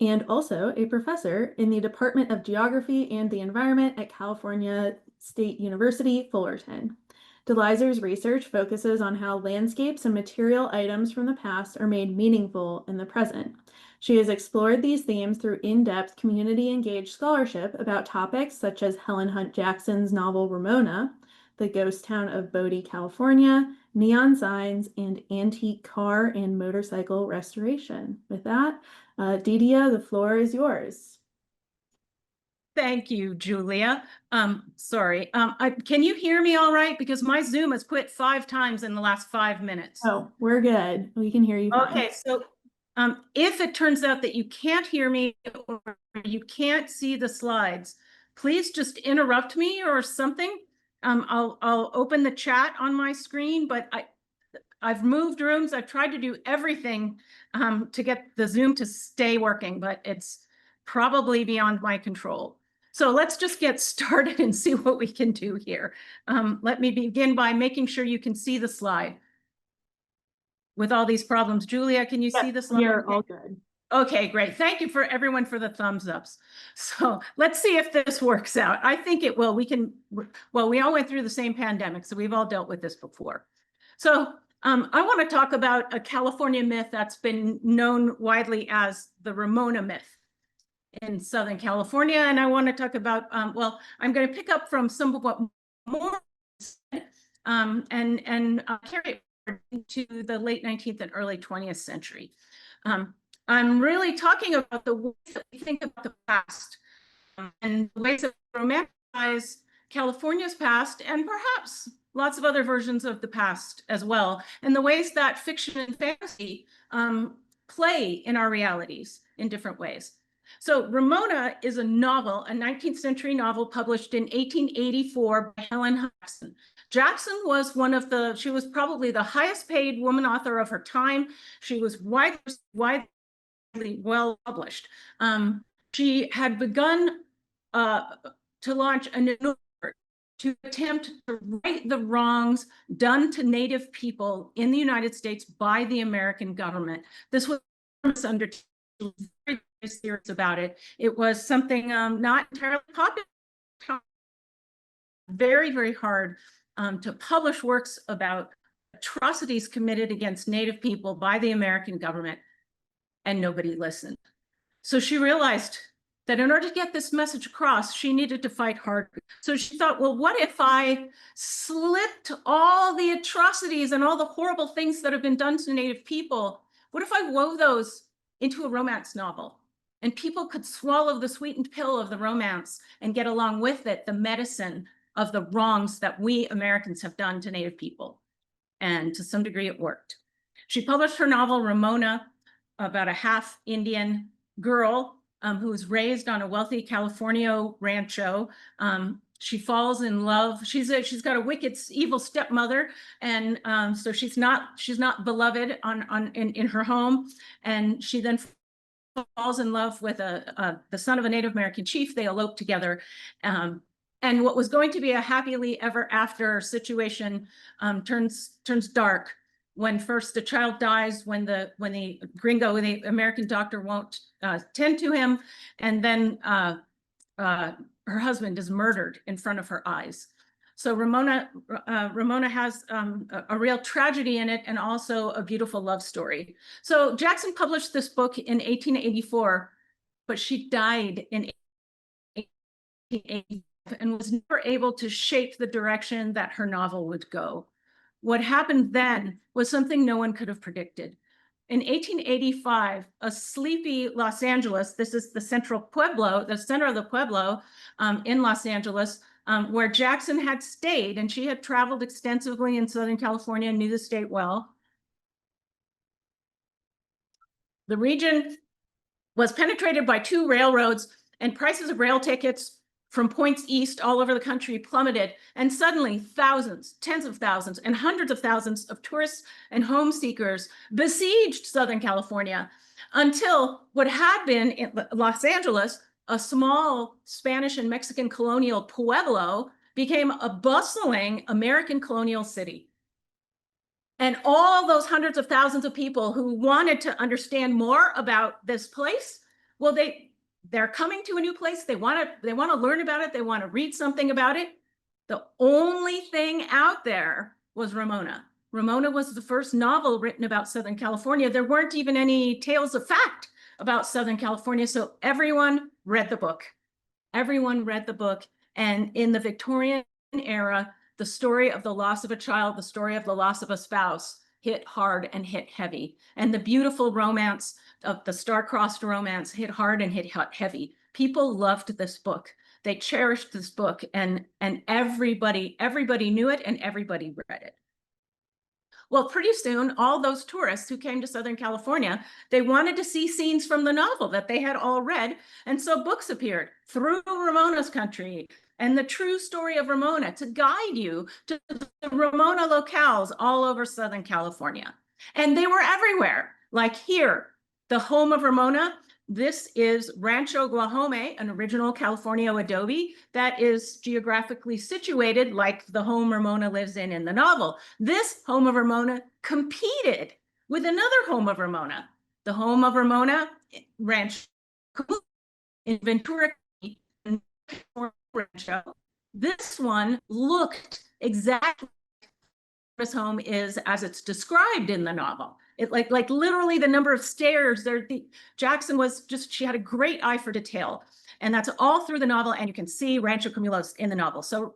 and also a professor in the Department of Geography and the Environment at California State University, Fullerton. DeLizer's research focuses on how landscapes and material items from the past are made meaningful in the present. She has explored these themes through in-depth community-engaged scholarship about topics such as Helen Hunt Jackson's novel Ramona, the ghost town of Bodie, California, neon signs, and antique car and motorcycle restoration. With that, Didia, the floor is yours. Thank you, Julia. Sorry, can you hear me all right? Because my Zoom has quit 5 times in the last 5 minutes. Oh, we're good. We can hear you fine. Okay, so if it turns out that you can't hear me or you can't see the slides, please just interrupt me or something. I'll open the chat on my screen, but I've moved rooms. I've tried to do everything to get the Zoom to stay working, but it's probably beyond my control. So let's just get started and see what we can do here. Let me begin by making sure you can see the slide. With all these problems, Julia, can you see the slide? You're all good. Okay, great. Thank you for everyone for the thumbs ups. So let's see if this works out. I think it will. Well, we all went through the same pandemic, so we've all dealt with this before. So I want to talk about a California myth that's been known widely as the Ramona myth in Southern California. And I want to talk about, well, I'm going to pick up from some of what more and carry it into the late 19th and early 20th century. I'm really talking about the ways that we think about the past and the ways that we romanticize California's past and perhaps lots of other versions of the past as well, and the ways that fiction and fantasy play in our realities in different ways. So Ramona is a novel, a 19th century novel published in 1884 by Helen Jackson. Jackson was she was probably the highest paid woman author of her time. She was widely well published. She had begun to launch a new effort to attempt to right the wrongs done to Native people in the United States by the American government. This was undertaken. Very serious about it. It was something not entirely popular. very, very hard to publish works about atrocities committed against Native people by the American government, and nobody listened. So she realized that in order to get this message across, she needed to fight hard. So she thought, well, what if I slipped all the atrocities and all the horrible things that have been done to Native people? What if I wove those into a romance novel? And people could swallow the sweetened pill of the romance and get along with it the medicine of the wrongs that we Americans have done to Native people. And to some degree, it worked. She published her novel, Ramona, about a half Indian girl who was raised on a wealthy California rancho. She falls in love. She's got a wicked, evil stepmother, and so she's not beloved in her home. And she then falls in love with the son of a Native American chief. They elope together. And what was going to be a happily ever after situation turns dark when first the child dies, when the American doctor won't tend to him, and then her husband is murdered in front of her eyes. So Ramona has a real tragedy in it, and also a beautiful love story. So Jackson published this book in 1884, but she died in 1885 and was never able to shape the direction that her novel would go. What happened then was something no one could have predicted. In 1885, a sleepy Los Angeles, this is the center of the Pueblo in Los Angeles, where Jackson had stayed, and she had traveled extensively in Southern California and knew the state well. The region was penetrated by 2 railroads, and prices of rail tickets from points east all over the country plummeted, and suddenly thousands, tens of thousands, and hundreds of thousands of tourists and home seekers besieged Southern California, until what had been in Los Angeles, a small Spanish and Mexican colonial pueblo, became a bustling American colonial city. And all those hundreds of thousands of people who wanted to understand more about this place, well, they're coming to a new place. They want to learn about it. They want to read something about it. The only thing out there was Ramona. Ramona was the first novel written about Southern California. There weren't even any tales of fact about Southern California. So everyone read the book. Everyone read the book. And in the Victorian era, the story of the loss of a child, the story of the loss of a spouse, hit hard and hit heavy. And the beautiful romance of the star-crossed romance hit hard and hit heavy. People loved this book. They cherished this book, and everybody knew it, and everybody read it. Well, pretty soon, all those tourists who came to Southern California, they wanted to see scenes from the novel that they had all read. And so books appeared through Ramona's country and the true story of Ramona to guide you to the Ramona locales all over Southern California. And they were everywhere, like here, the home of Ramona. This is Rancho Guajome, an original California adobe that is geographically situated like the home Ramona lives in the novel. This home of Ramona competed with another home of Ramona. The home of Ramona, Rancho in Ventura Rancho. This one looked exactly this home is as it's described in the novel. It like literally the number of stairs there. Jackson she had a great eye for detail, and that's all through the novel. And you can see Rancho Cumulos in the novel. So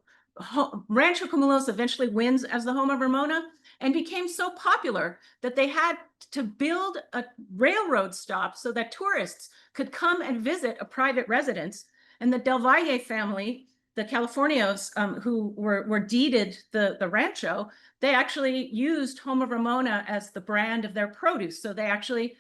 Rancho Cumulos eventually wins as the home of Ramona, and became so popular that they had to build a railroad stop so that tourists could come and visit a private residence. And the Del Valle family, the Californios who were deeded the rancho, they actually used Home of Ramona as the brand of their produce. So they actually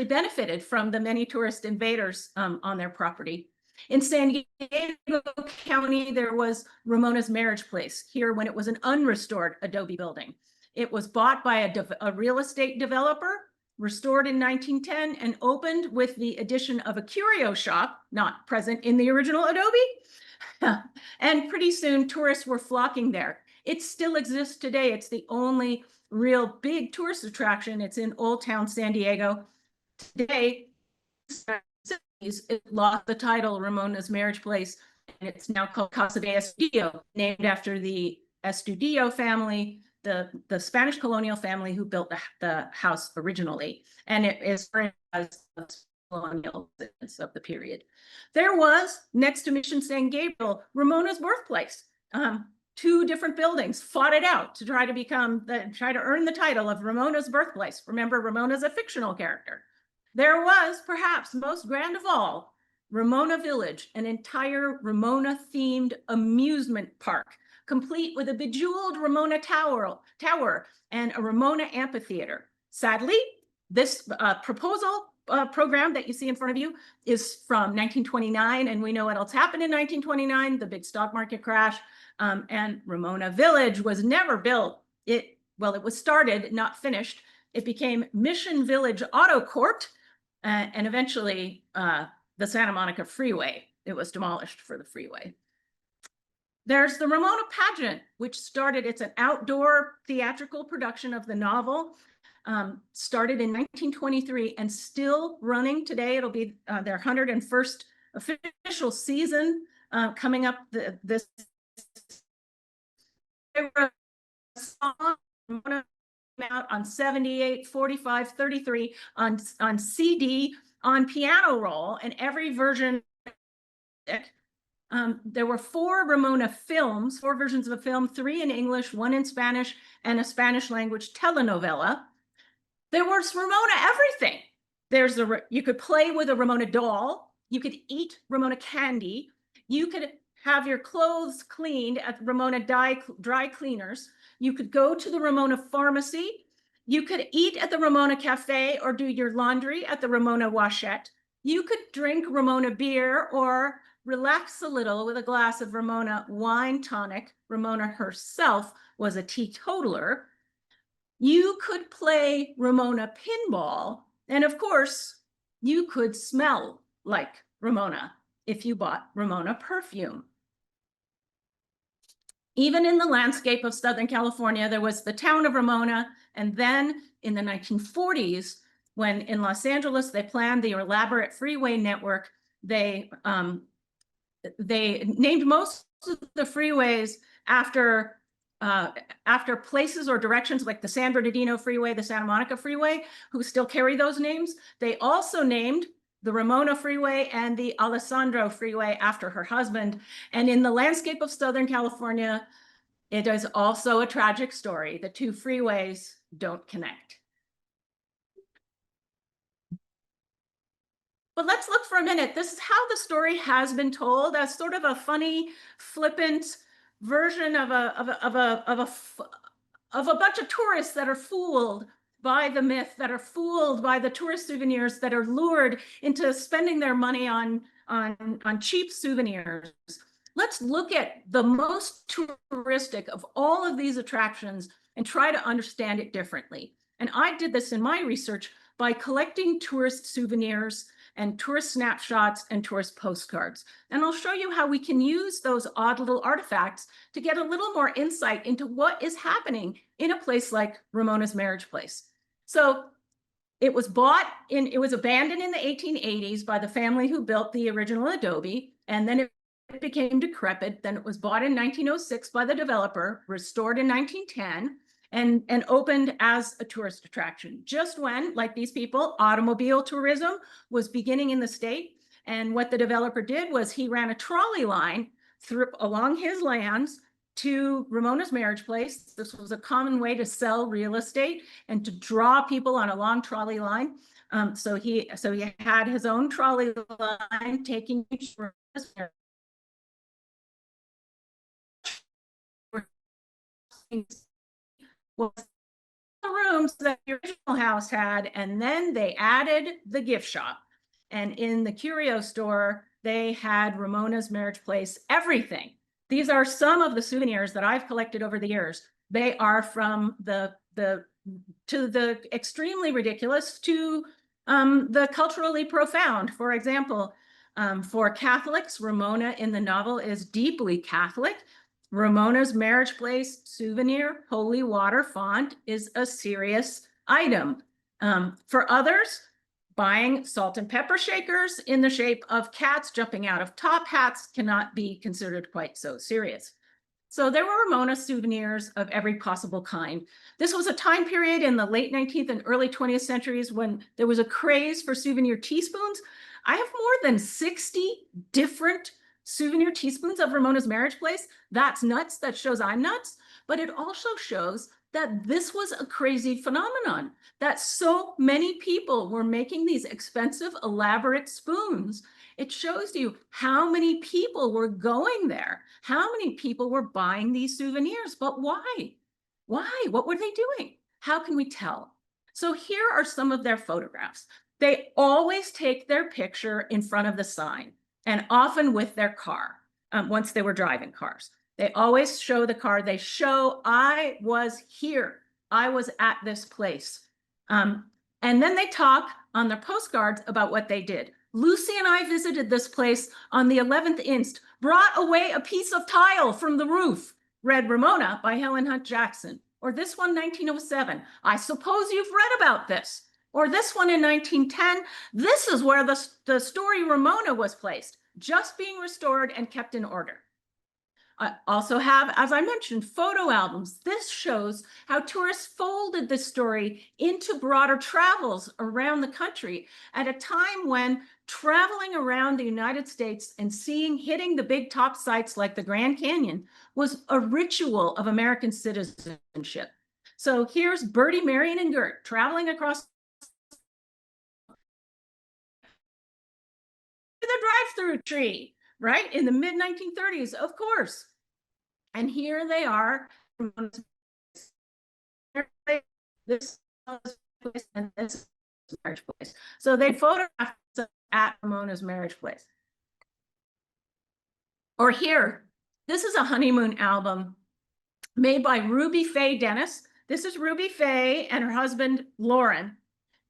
benefited from the many tourist invaders on their property. In San Diego County, there was Ramona's Marriage Place here when it was an unrestored adobe building. It was bought by a real estate developer, restored in 1910, and opened with the addition of a curio shop, not present in the original adobe. And pretty soon tourists were flocking there. It still exists today. It's the only real big tourist attraction. It's in Old Town San Diego. Today, it lost the title Ramona's Marriage Place, and it's now called Casa de Estudillo, named after the Estudillo family, the Spanish colonial family who built the house originally, and it is as colonial of the period. There was, next to Mission San Gabriel, Ramona's birthplace. Two different buildings fought it out to try to earn the title of Ramona's birthplace. Remember, Ramona's a fictional character. There was, perhaps most grand of all, Ramona Village, an entire Ramona-themed amusement park, complete with a bejeweled Ramona tower and a Ramona amphitheater. Sadly, this program that you see in front of you is from 1929, and we know what else happened in 1929, the big stock market crash, and Ramona Village was never built. It was started, not finished. It became Mission Village Auto Court, and eventually the Santa Monica Freeway. It was demolished for the freeway. There's the Ramona Pageant, which started, it's an outdoor theatrical production of the novel, started in 1923 and still running today. It'll be their 101st official season coming up this. Out on 78, 45, 33 on CD, on piano roll, and every version. There were 4 Ramona films, 4 versions of a film, 3 in English, 1 in Spanish, and a Spanish language telenovela. There was Ramona everything. You could play with a Ramona doll. You could eat Ramona candy. You could have your clothes cleaned at Ramona dry cleaners. You could go to the Ramona pharmacy. You could eat at the Ramona cafe or do your laundry at the Ramona washette. You could drink Ramona beer or relax a little with a glass of Ramona wine tonic. Ramona herself was a teetotaler. You could play Ramona pinball. And of course, you could smell like Ramona if you bought Ramona perfume. Even in the landscape of Southern California, there was the town of Ramona. And then in the 1940s, when in Los Angeles, they planned the elaborate freeway network, they named most of the freeways after places or directions like the San Bernardino Freeway, the Santa Monica Freeway, who still carry those names. They also named the Ramona Freeway and the Alessandro Freeway after her husband. And in the landscape of Southern California, it is also a tragic story. The 2 freeways don't connect. But let's look for a minute. This is how the story has been told, as sort of a funny, flippant version of a bunch of tourists that are fooled by the myth, that are fooled by the tourist souvenirs, that are lured into spending their money on cheap souvenirs. Let's look at the most touristic of all of these attractions and try to understand it differently. And I did this in my research by collecting tourist souvenirs and tourist snapshots and tourist postcards. And I'll show you how we can use those odd little artifacts to get a little more insight into what is happening in a place like Ramona's marriage place. So it was abandoned in the 1880s by the family who built the original adobe, and then it became decrepit. Then it was bought in 1906 by the developer, restored in 1910, and opened as a tourist attraction. Just when, like these people, automobile tourism was beginning in the state. And what the developer did was he ran a trolley line along his lands to Ramona's marriage place. This was a common way to sell real estate and to draw people on a long trolley line. So he had his own trolley line taking each was the rooms that the original house had, and then they added the gift shop. And in the curio store, they had Ramona's marriage place, everything. These are some of the souvenirs that I've collected over the years. They are from the extremely ridiculous to the culturally profound. For example, for Catholics, Ramona in the novel is deeply Catholic. Ramona's marriage place souvenir, holy water font, is a serious item. For others, Buying salt and pepper shakers in the shape of cats jumping out of top hats cannot be considered quite so serious. So there were Ramona souvenirs of every possible kind. This was a time period in the late 19th and early 20th centuries when there was a craze for souvenir teaspoons. I have more than 60 different souvenir teaspoons of Ramona's marriage place. That's nuts. That shows I'm nuts. But it also shows that this was a crazy phenomenon, that so many people were making these expensive, elaborate spoons. It shows you how many people were going there, how many people were buying these souvenirs, but why? Why? What were they doing? How can we tell? So here are some of their photographs. They always take their picture in front of the sign, and often with their car, once they were driving cars. They always show the car. They show, I was here. I was at this place. And then they talk on their postcards about what they did. Lucy and I visited this place on the 11th inst, brought away a piece of tile from the roof, read Ramona by Helen Hunt Jackson. Or this one, 1907. I suppose you've read about this. Or this one in 1910. This is where the story Ramona was placed, just being restored and kept in order. I also have, as I mentioned, photo albums. This shows how tourists folded this story into broader travels around the country at a time when traveling around the United States and hitting the big top sites like the Grand Canyon was a ritual of American citizenship. So here's Bertie, Marion, and Gert traveling across the drive-through tree, right? In the mid-1930s, of course. And here they are. This and this marriage place. So they photographed at Ramona's marriage place. Or here, this is a honeymoon album made by Ruby Faye Dennis. This is Ruby Faye and her husband, Lauren.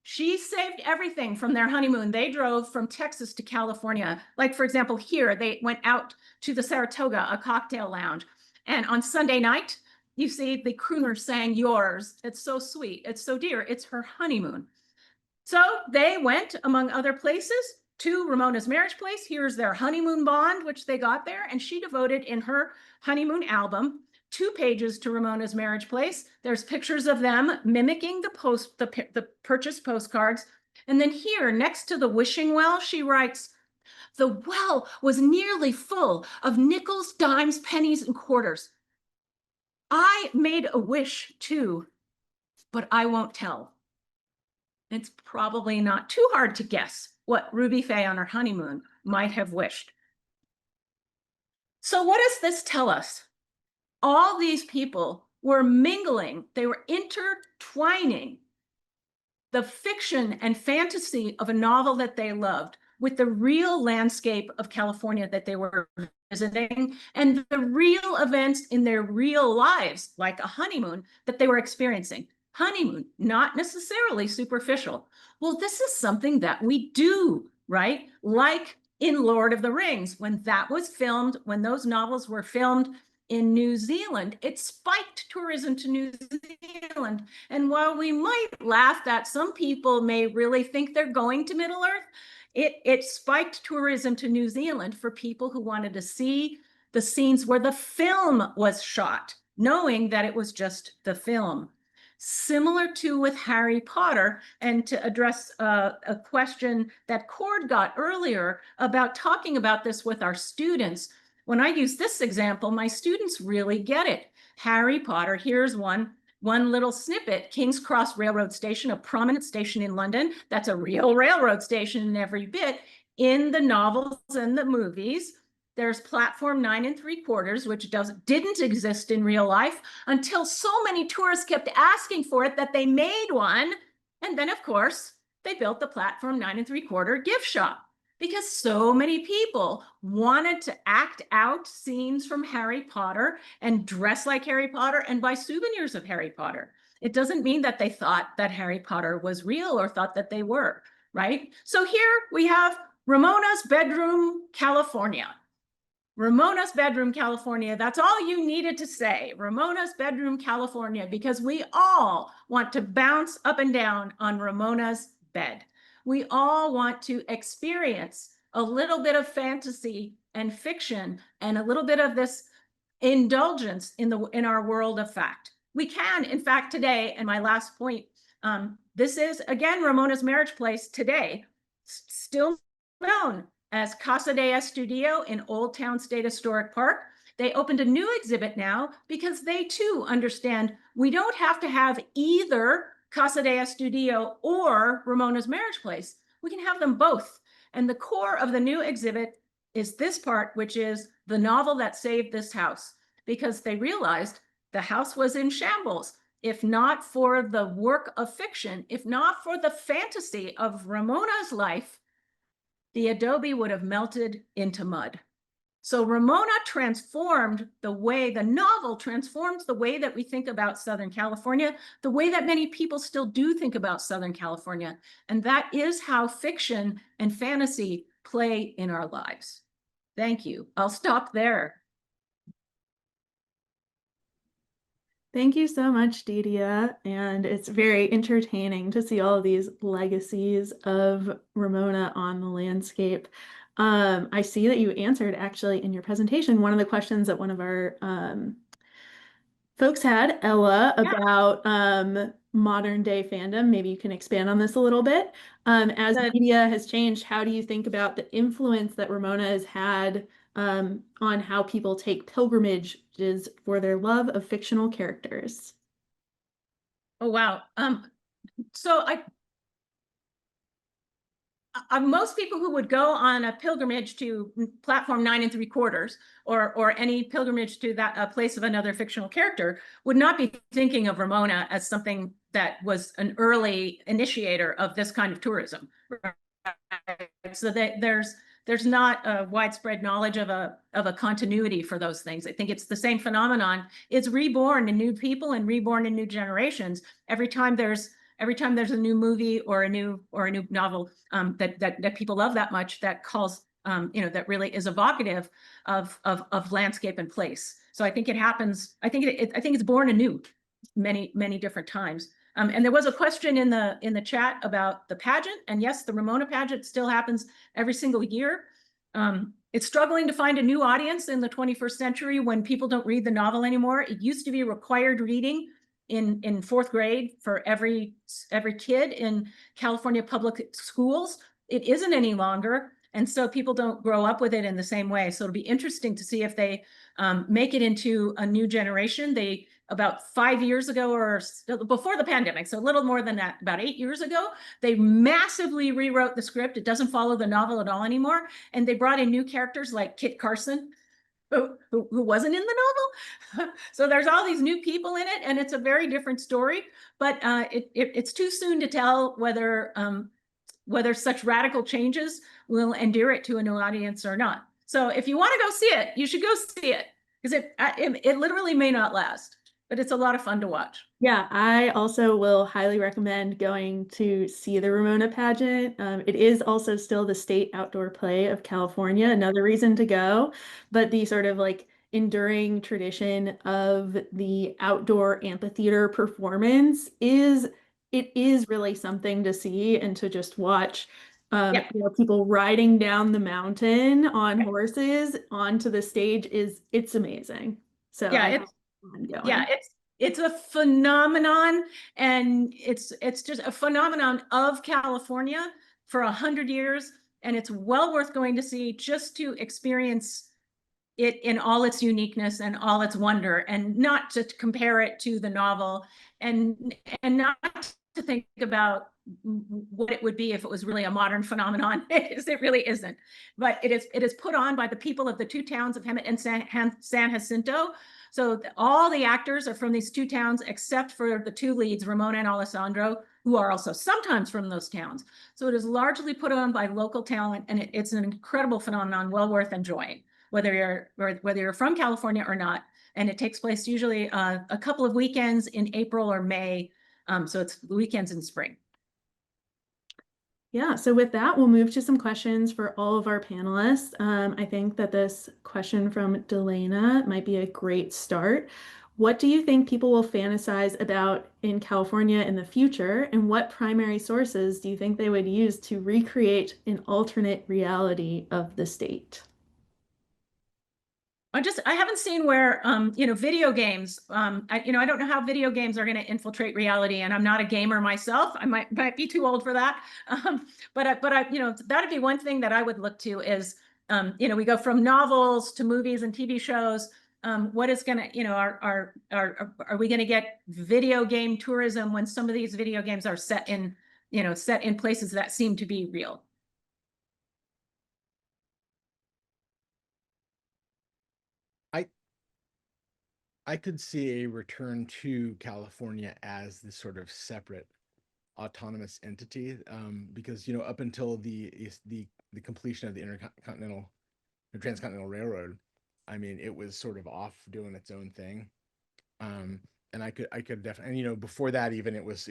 She saved everything from their honeymoon. They drove from Texas to California. Like, for example, here, they went out to the Saratoga, a cocktail lounge. And on Sunday night, you see the crooner sang Yours. It's so sweet. It's so dear. It's her honeymoon. So they went, among other places, to Ramona's marriage place. Here's their honeymoon bond, which they got there. And she devoted in her honeymoon album 2 pages to Ramona's marriage place. There's pictures of them mimicking the purchase postcards. And then here, next to the wishing well, she writes, the well was nearly full of nickels, dimes, pennies, and quarters. I made a wish too, but I won't tell. It's probably not too hard to guess what Ruby Faye on her honeymoon might have wished. So what does this tell us? All these people were mingling, they were intertwining the fiction and fantasy of a novel that they loved with the real landscape of California that they were visiting and the real events in their real lives, like a honeymoon that they were experiencing. Honeymoon, not necessarily superficial. Well, this is something that we do, right? Like in Lord of the Rings, when that was filmed, when those novels were filmed in New Zealand, it spiked tourism to New Zealand. And while we might laugh that some people may really think they're going to Middle Earth, it spiked tourism to New Zealand for people who wanted to see the scenes where the film was shot, knowing that it was just the film. Similar to with Harry Potter, and to address a question that Cord got earlier about talking about this with our students. When I use this example, my students really get it. Harry Potter, here's one little snippet. King's Cross Railroad Station, a prominent station in London. That's a real railroad station in every bit. In the novels and the movies, there's platform 9 3/4, which didn't exist in real life until so many tourists kept asking for it that they made one. And then, of course, they built the platform 9 3/4 gift shop because so many people wanted to act out scenes from Harry Potter and dress like Harry Potter and buy souvenirs of Harry Potter. It doesn't mean that they thought that Harry Potter was real or thought that they were, right? So here we have Ramona's bedroom, California. Ramona's bedroom, California. That's all you needed to say. Ramona's bedroom, California, because we all want to bounce up and down on Ramona's bed. We all want to experience a little bit of fantasy and fiction and a little bit of this indulgence in our world of fact. We can, in fact, today, and my last point, this is again Ramona's marriage place today, still known as Casa de Estudio in Old Town State Historic Park. They opened a new exhibit now because they too understand we don't have to have either Casa de Estudio or Ramona's marriage place. We can have them both. And the core of the new exhibit is this part, which is the novel that saved this house, because they realized the house was in shambles. If not for the work of fiction, if not for the fantasy of Ramona's life, the adobe would have melted into mud. So Ramona transformed the novel transformed the way that we think about Southern California, the way that many people still do think about Southern California. And that is how fiction and fantasy play in our lives. Thank you. I'll stop there. Thank you so much, Didia. And it's very entertaining to see all of these legacies of Ramona on the landscape. I see that you answered actually in your presentation one of the questions that one of our folks had, Ella, about modern day fandom. Maybe you can expand on this a little bit. As media has changed, how do you think about the influence that Ramona has had on how people take pilgrimages for their love of fictional characters? Oh, wow. So most people who would go on a pilgrimage to platform 9 3/4 or any pilgrimage to that place of another fictional character would not be thinking of Ramona as something that was an early initiator of this kind of tourism. Right? So that there's not a widespread knowledge of a continuity for those things. I think it's the same phenomenon. It's reborn in new people and reborn in new generations. Every time there's a new movie or a new novel that people love that much, that calls that really is evocative of landscape and place. So I think it happens. I think it's born anew many different times. And there was a question in the chat about the pageant, and yes, the Ramona pageant still happens every single year. It's struggling to find a new audience in the 21st century when people don't read the novel anymore. It used to be required reading in fourth grade for every kid in California public schools. It isn't any longer, and so people don't grow up with it in the same way. So it'll be interesting to see if they make it into a new generation. They about 5 years ago, or before the pandemic, so a little more than that, about 8 years ago, they massively rewrote the script. It doesn't follow the novel at all anymore, and they brought in new characters like Kit Carson, who wasn't in the novel. So there's all these new people in it, and it's a very different story. But it's too soon to tell whether such radical changes will endear it to a new audience or not. So if you want to go see it, you should go see it, because it literally may not last, but it's a lot of fun to watch. Yeah, I also will highly recommend going to see the Ramona pageant. It is also still the state outdoor play of California, another reason to go, but the sort of like enduring tradition of the outdoor amphitheater performance is really something to see and to just watch. Yeah. People riding down the mountain on horses onto the stage it's amazing. So yeah, it's a phenomenon, and it's just a phenomenon of California for 100 years, and it's well worth going to see just to experience it in all its uniqueness and all its wonder, and not to compare it to the novel, and not to think about what it would be if it was really a modern phenomenon. It really isn't, but it is put on by the people of the two towns of Hemet and San Jacinto. So all the actors are from these two towns, except for the two leads, Ramona and Alessandro, who are also sometimes from those towns. So it is largely put on by local talent, and it's an incredible phenomenon, well worth enjoying, whether you're from California or not. And it takes place usually a couple of weekends in April or May. So it's the weekends in spring. Yeah, so with that, we'll move to some questions for all of our panelists. I think that this question from Delana might be a great start. What do you think people will fantasize about in California in the future, and what primary sources do you think they would use to recreate an alternate reality of the state? I haven't seen where video games, I don't know how video games are going to infiltrate reality, and I'm not a gamer myself. I might be too old for that. That'd be one thing that I would look to is, we go from novels to movies and TV shows. What is going to, are we going to get video game tourism when some of these video games are set in places that seem to be real? I could see a return to California as this sort of separate autonomous entity, because up until the completion of the transcontinental railroad, I mean, it was sort of off doing its own thing. And I could definitely, and before that, even it was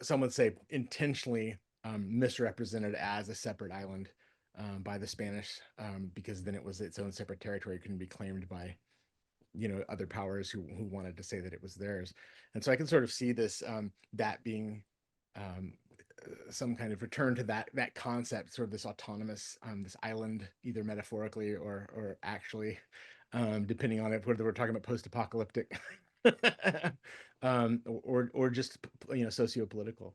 some would say intentionally misrepresented as a separate island by the Spanish, because then it was its own separate territory, couldn't be claimed by other powers who wanted to say that it was theirs. And so I can sort of see this, that being some kind of return to that concept, sort of this autonomous, this island, either metaphorically or actually, depending on it, whether we're talking about post-apocalyptic or just socio-political.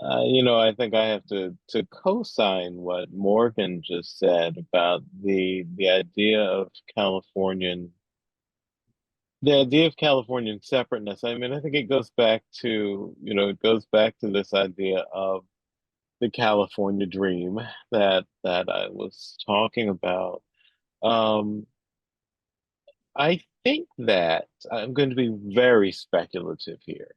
I think I have to co-sign what Morgan just said about the idea of Californian separateness. I mean, I think it goes back to, this idea of the California dream that I was talking about. Um, I think that I'm going to be very speculative here,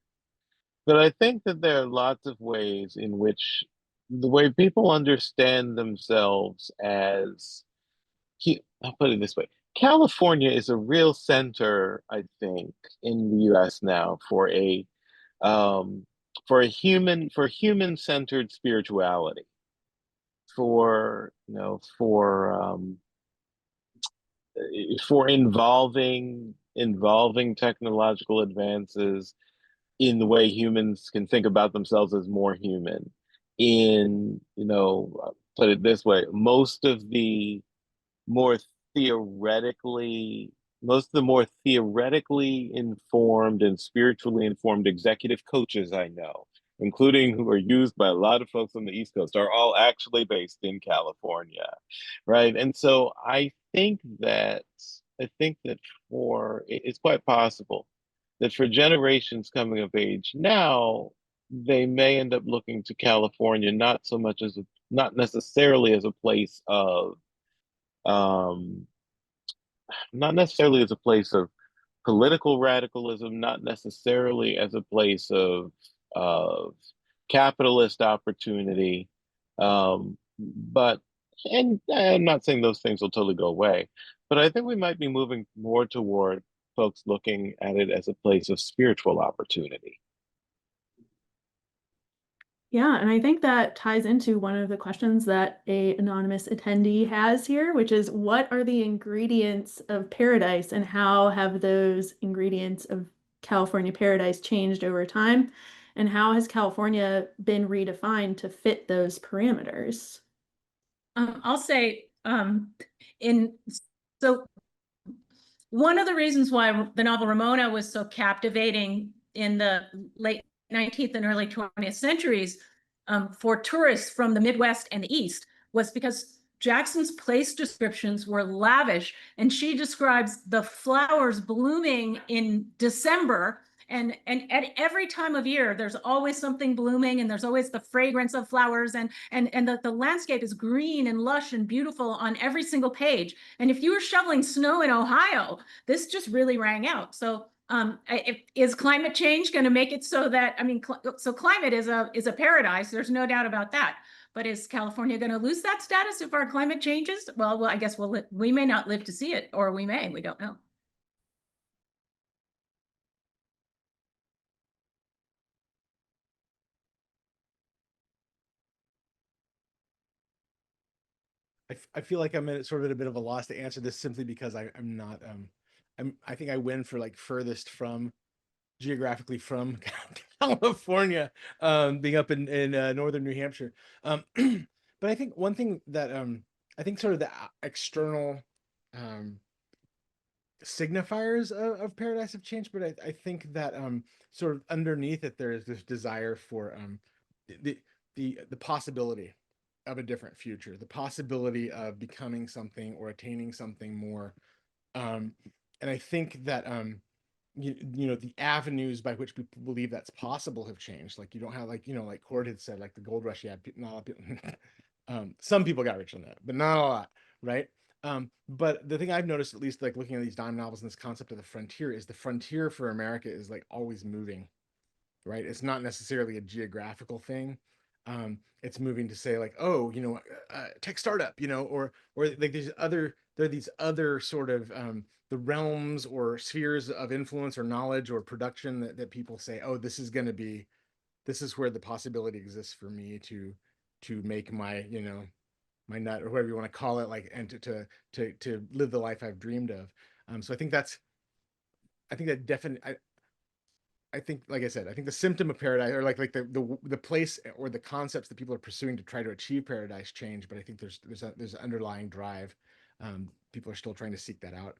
but I think that there are lots of ways in which the way people understand themselves as, I'll put it this way. California is a real center, I think, in the US now um, for human-centered spirituality, for involving technological advances in the way humans can think about themselves as more human. Put it this way, more theoretically most of the more theoretically informed and spiritually informed executive coaches I know, including who are used by a lot of folks on the East Coast, are all actually based in California, right? And so I think that it's quite possible that for generations coming of age now, they may end up looking to California not necessarily as a place of um, not necessarily as a place of political radicalism, not necessarily as a place of capitalist opportunity, but and I'm not saying those things will totally go away, but I think we might be moving more toward folks looking at it as a place of spiritual opportunity. Yeah, and I think that ties into one of the questions that a anonymous attendee has here, which is what are the ingredients of paradise and how have those ingredients of California paradise changed over time? And how has California been redefined to fit those parameters? I'll say, in so one of the reasons why the novel Ramona was so captivating in the late 19th and early 20th centuries, for tourists from the Midwest and the East, was because Jackson's place descriptions were lavish, and she describes the flowers blooming in December. And at every time of year, there's always something blooming, and there's always the fragrance of flowers, and the landscape is green and lush and beautiful on every single page. And if you were shoveling snow in Ohio, this just really rang out. So is climate change going to make it so that, so climate is a paradise, there's no doubt about that. But is California going to lose that status if our climate changes? Well, I guess we may not live to see it, or we don't know. I feel like I'm sort of at a bit of a loss to answer this simply because I'm not I think I win for like furthest from geographically from California, being up in northern New Hampshire. But I think one thing that I think sort of the external um, signifiers of paradise have changed, but I think that sort of underneath it there is this desire for the the possibility of a different future, the possibility of becoming something or attaining something more. Um, and I think that you know the avenues by which people believe that's possible have changed. Like you don't have like like Cord had said, like the gold rush, you had not a lot of people, some people got rich on that, but not a lot, right? But the thing I've noticed, at least like looking at these dime novels and this concept of the frontier, is the frontier for America is like always moving, right? It's not necessarily a geographical thing. It's moving to say like, oh, tech startup, or like there are these other sort of the realms or spheres of influence or knowledge or production that people say, oh, this is where the possibility exists for me to make my, my nut or whatever you want to call it, like, and to live the life I've dreamed of. So I think that definitely, I think, like I said, I think the symptom of paradise, or like the place or the concepts that people are pursuing to try to achieve paradise change. But I think there's an underlying drive. People are still trying to seek that out.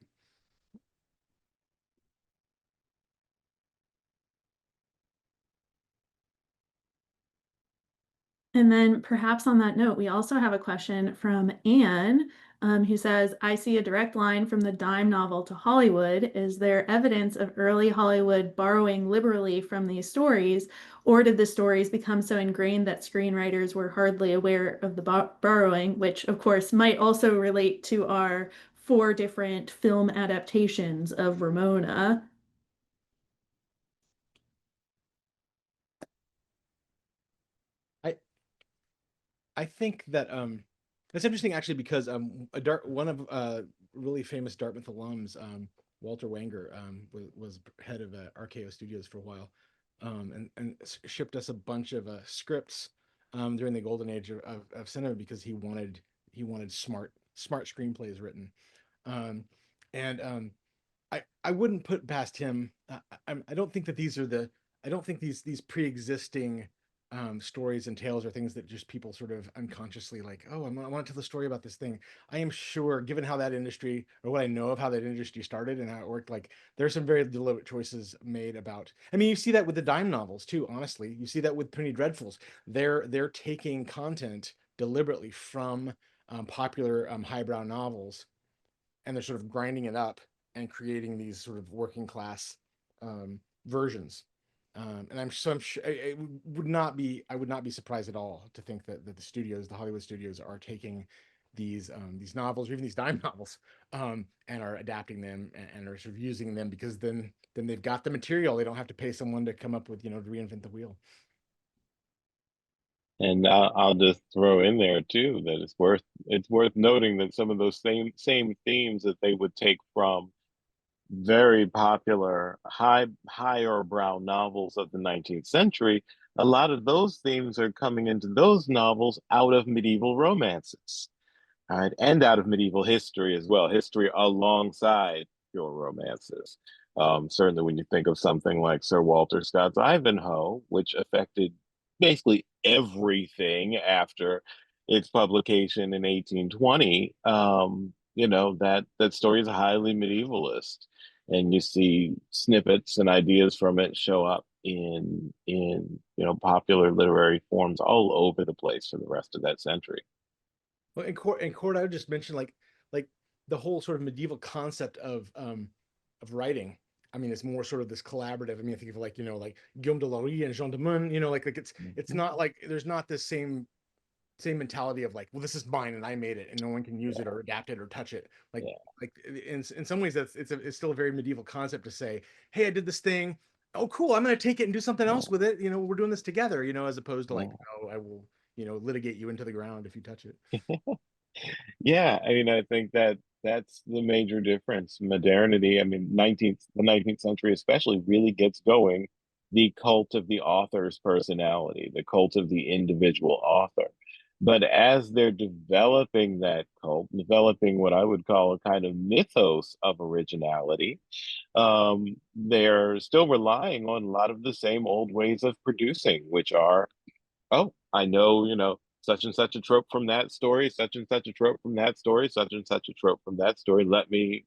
And then perhaps on that note, we also have a question from Anne, who says, I see a direct line from the dime novel to Hollywood. Is there evidence of early Hollywood borrowing liberally from these stories, or did the stories become so ingrained that screenwriters were hardly aware of the borrowing, which of course might also relate to our 4 different film adaptations of Ramona? I I think that that's interesting actually because one of really famous Dartmouth alums, Walter Wanger, was head of RKO Studios for a while, and shipped us a bunch of scripts during the golden age of cinema because he wanted smart screenplays written, um, and I wouldn't put past him. I don't think that I don't think these pre-existing stories and tales are things that just people sort of unconsciously like, oh, I want to tell the story about this thing. I am sure, given how that industry, or what I know of how that industry started and how it worked, like there's some very deliberate choices made about. I mean, you see that with the dime novels too. Honestly, you see that with Penny Dreadfuls. They're taking content deliberately from popular highbrow novels, and they're sort of grinding it up and creating these sort of working class versions. And I'm sure I would not be surprised at all to think that the Hollywood studios, are taking these novels or even these dime novels, and are adapting them and are sort of using them because then they've got the material. They don't have to pay someone to come up with to reinvent the wheel. And I'll just throw in there too that it's worth noting that some of those same themes that they would take from very popular higher brow novels of the 19th century, a lot of those themes are coming into those novels out of medieval romances, right? And out of medieval history as well, history alongside pure romances. Certainly, when you think of something like Sir Walter Scott's Ivanhoe, which affected basically everything after its publication in 1820, that story is highly medievalist, and you see snippets and ideas from it show up in popular literary forms all over the place for the rest of that century. Well, in court, I would just mention like the whole sort of medieval concept of writing. I mean, it's more sort of this collaborative. I mean, I think of like like Guillaume de Laurier and Jean de Meun. Like it's not like there's not this same mentality of like, well, this is mine and I made it and no one can use it or adapt it or touch it. Like Yeah. like in some ways it's still a very medieval concept to say, hey, I did this thing. Oh, cool. I'm going to take it and do something else with it. We're doing this together. As opposed to like, oh, I will litigate you into the ground if you touch it. Yeah, I mean, I think that's the major difference. Modernity, I mean, the 19th century especially really gets going the cult of the author's personality, the cult of the individual author. But as they're developing that cult, developing what I would call a kind of mythos of originality, they're still relying on a lot of the same old ways of producing, which are, oh, I know, such and such a trope from that story, such and such a trope from that story, such and such a trope from that story. Let me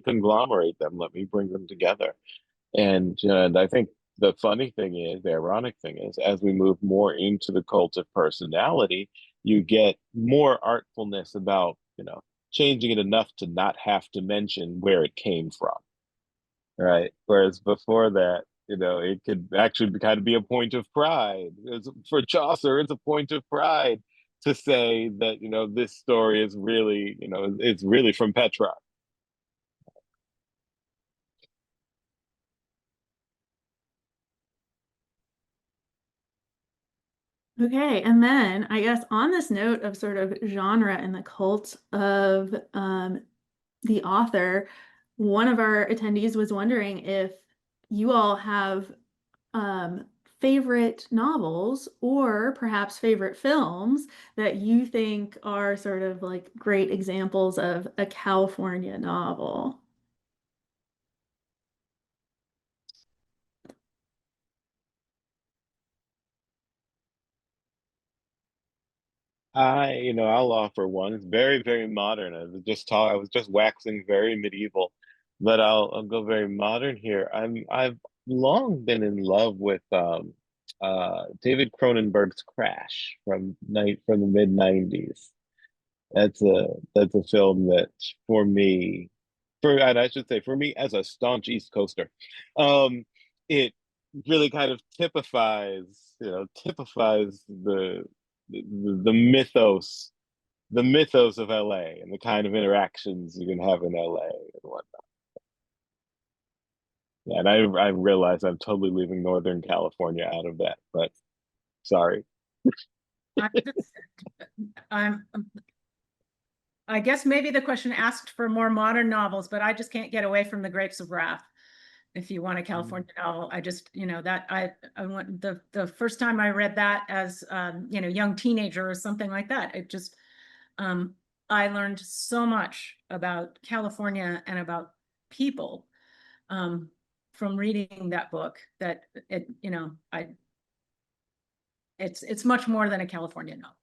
conglomerate them, let me bring them together. And I think the funny thing is, the ironic thing is, as we move more into the cult of personality, you get more artfulness about, changing it enough to not have to mention where it came from, right? Whereas before that, it could actually kind of be a point of pride. For Chaucer, it's a point of pride to say that, this story is really, it's really from Petrarch. Okay, and then I guess on this note of sort of genre and the cult of the author, one of our attendees was wondering if you all have favorite novels or perhaps favorite films that you think are sort of like great examples of a California novel. I'll offer one. It's very, very modern. I was just waxing very medieval, but I'll go very modern here. I've long been in love with David Cronenberg's Crash from the mid 90s. That's a film that for me, and I should say for me as a staunch East Coaster, um, it really kind of typifies the mythos, the mythos of LA and the kind of interactions you can have in LA and whatnot. Yeah, and I realize I'm totally leaving Northern California out of that, but sorry. I'm I guess maybe the question asked for more modern novels, but I just can't get away from The Grapes of Wrath. If you want a California novel, I just, that I want the first time I read that as, young teenager or something like that, it just, I learned so much about California and about people, from reading that book that it's much more than a California novel.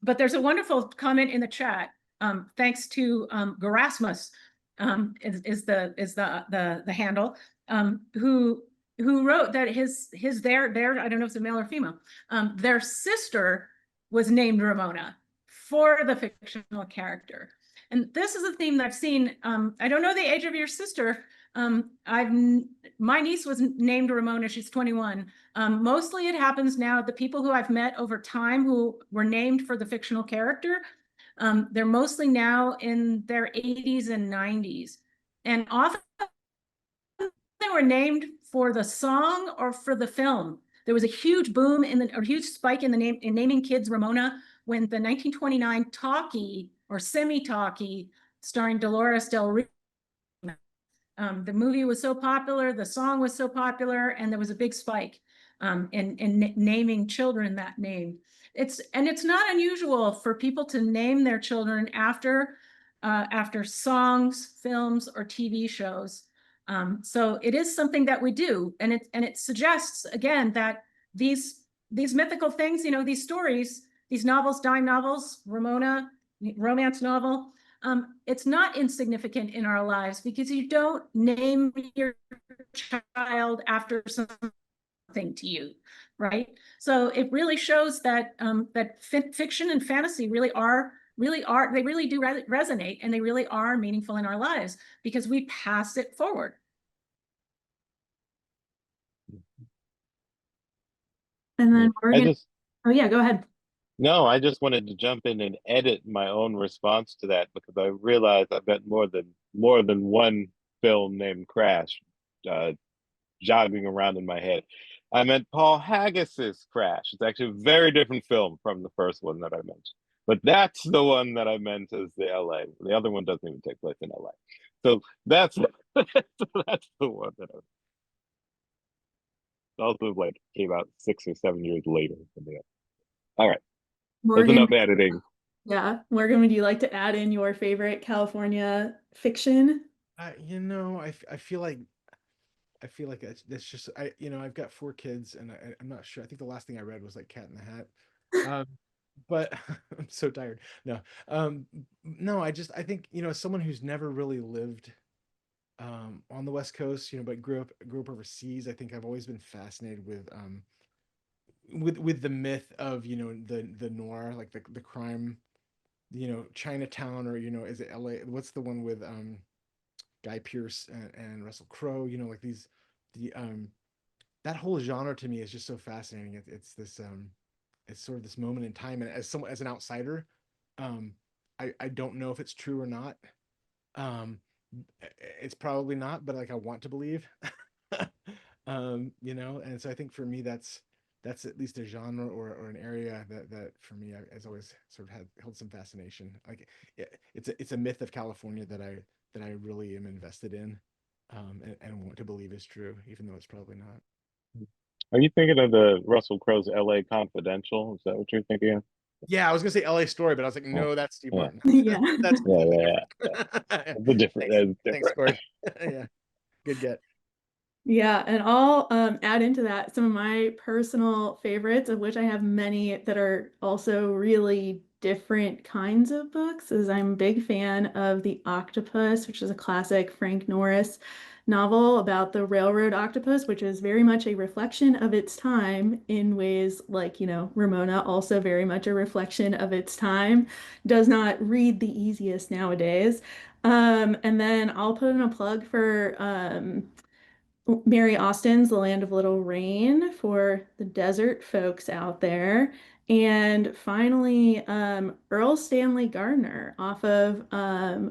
But there's a wonderful comment in the chat. Thanks to Garasmus, is the handle, who wrote that their I don't know if it's a male or female, their sister was named Ramona for the fictional character. And this is a theme that I've seen. I don't know the age of your sister. My niece was named Ramona. She's 21. Mostly it happens now, the people who I've met over time who were named for the fictional character, they're mostly now in their 80s and 90s. And often they were named for the song or for the film. There was a huge boom a huge spike in naming kids Ramona when the 1929 talkie or semi-talkie starring Dolores Del Rio, the movie was so popular, the song was so popular, and there was a big spike in naming children that name. It's not unusual for people to name their children after songs, films, or TV shows. So it is something that we do, and it suggests again that these mythical things, these stories, these novels, dime novels, Ramona, romance novel, it's not insignificant in our lives because you don't name your child after something to you, right? So it really shows that that fiction and fantasy they really do resonate, and they really are meaningful in our lives because we pass it forward. And then Morgan, oh yeah, go ahead. No, I just wanted to jump in and edit my own response to that because I realized I've got more than one film named Crash jogging around in my head. I meant Paul Haggis's Crash. It's actually a very different film from the first one that I mentioned. But that's the one that I meant as the LA. The other one doesn't even take place in LA. So that's that's the one that I also like came out 6 or 7 years later than the other. All right, that's Morgan, enough editing. yeah. Morgan, would you like to add in your favorite California fiction? I feel like that's just I've got 4 kids and I'm not sure. I think the last thing I read was like Cat in the Hat. Um, but I'm so tired. No, I think, as someone who's never really lived on the West Coast, but grew up overseas, I think I've always been fascinated with the myth of, the noir, like the crime, Chinatown, or is it LA? What's the one with Guy Pearce and Russell Crowe, like the that whole genre to me is just so fascinating. It's this it's sort of this moment in time, and as an outsider, um I don't know if it's true or not. um it's probably not, but like I want to believe. And so I think for me that's at least a genre or an area that for me has always sort of held some fascination. Like it's a myth of California that I really am invested in, and want to believe is true, even though it's probably not. Are you thinking of the Russell Crowe's L.A. Confidential? Is that what you're thinking of? Yeah, I was gonna say LA Story, but I was like, Oh, no, that's Steve yeah, Martin. Yeah. That's yeah, completely yeah, yeah. different. It's a different. Thanks. It's Thanks, different. Corey. Yeah, good get. Yeah, and I'll add into that some of my personal favorites, of which I have many that are also really different kinds of books, is I'm a big fan of The Octopus, which is a classic Frank Norris novel about the railroad octopus, which is very much a reflection of its time in ways like, Ramona, also very much a reflection of its time. Does not read the easiest nowadays. And then I'll put in a plug for Mary Austin's The Land of Little Rain for the desert folks out there. And finally, Earl Stanley Gardner off of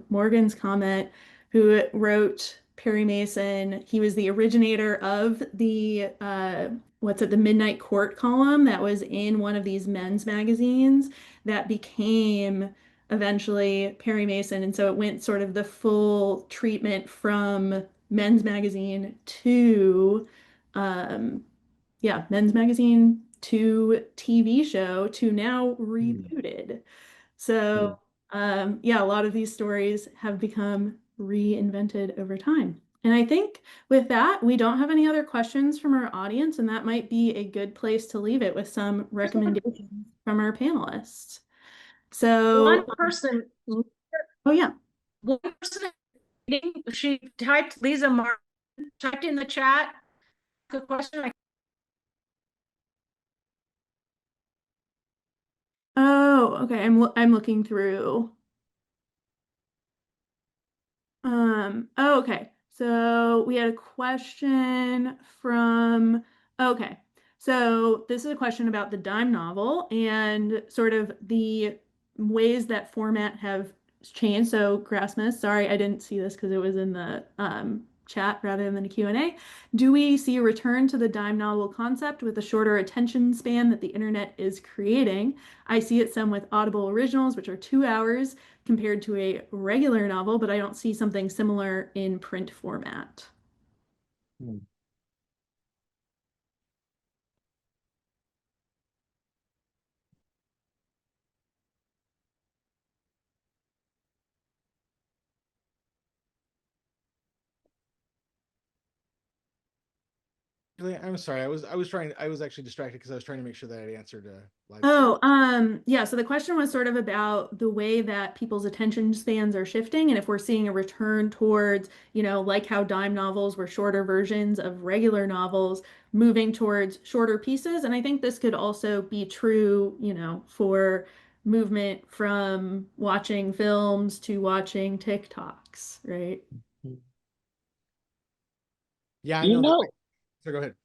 Morgan's comment, who wrote Perry Mason. He was the originator of the the Midnight Court column that was in one of these men's magazines that became eventually Perry Mason. And so it went sort of the full treatment from Men's Magazine to um Men's Magazine to TV show to now Hmm. rebooted. So a lot of these stories have become reinvented over time. And I think with that, we don't have any other questions from our audience, and that might be a good place to leave it with some recommendations from our panelists. One So, person, oh yeah. one person, she typed, Lisa Martin, typed in the chat, a question. Oh, okay. I'm looking through. Oh, okay. So we had a question from, okay. So this is a question about the dime novel and sort of the ways that format have changed. So Grasmus, sorry, I didn't see this because it was in the chat rather than a Q&A. Do we see a return to the dime novel concept with a shorter attention span that the internet is creating? I see it some with Audible originals, which are 2 hours compared to a regular novel, but I don't see something similar in print format. Hmm. I'm sorry. I was actually distracted because I was trying to make sure that I'd answered live chat. Oh, yeah. So the question was sort of about the way that people's attention spans are shifting, and if we're seeing a return towards, like how dime novels were shorter versions of regular novels, moving towards shorter pieces. And I think this could also be true, for movement from watching films to watching TikToks, right? Yeah, I You know that. know, So go ahead.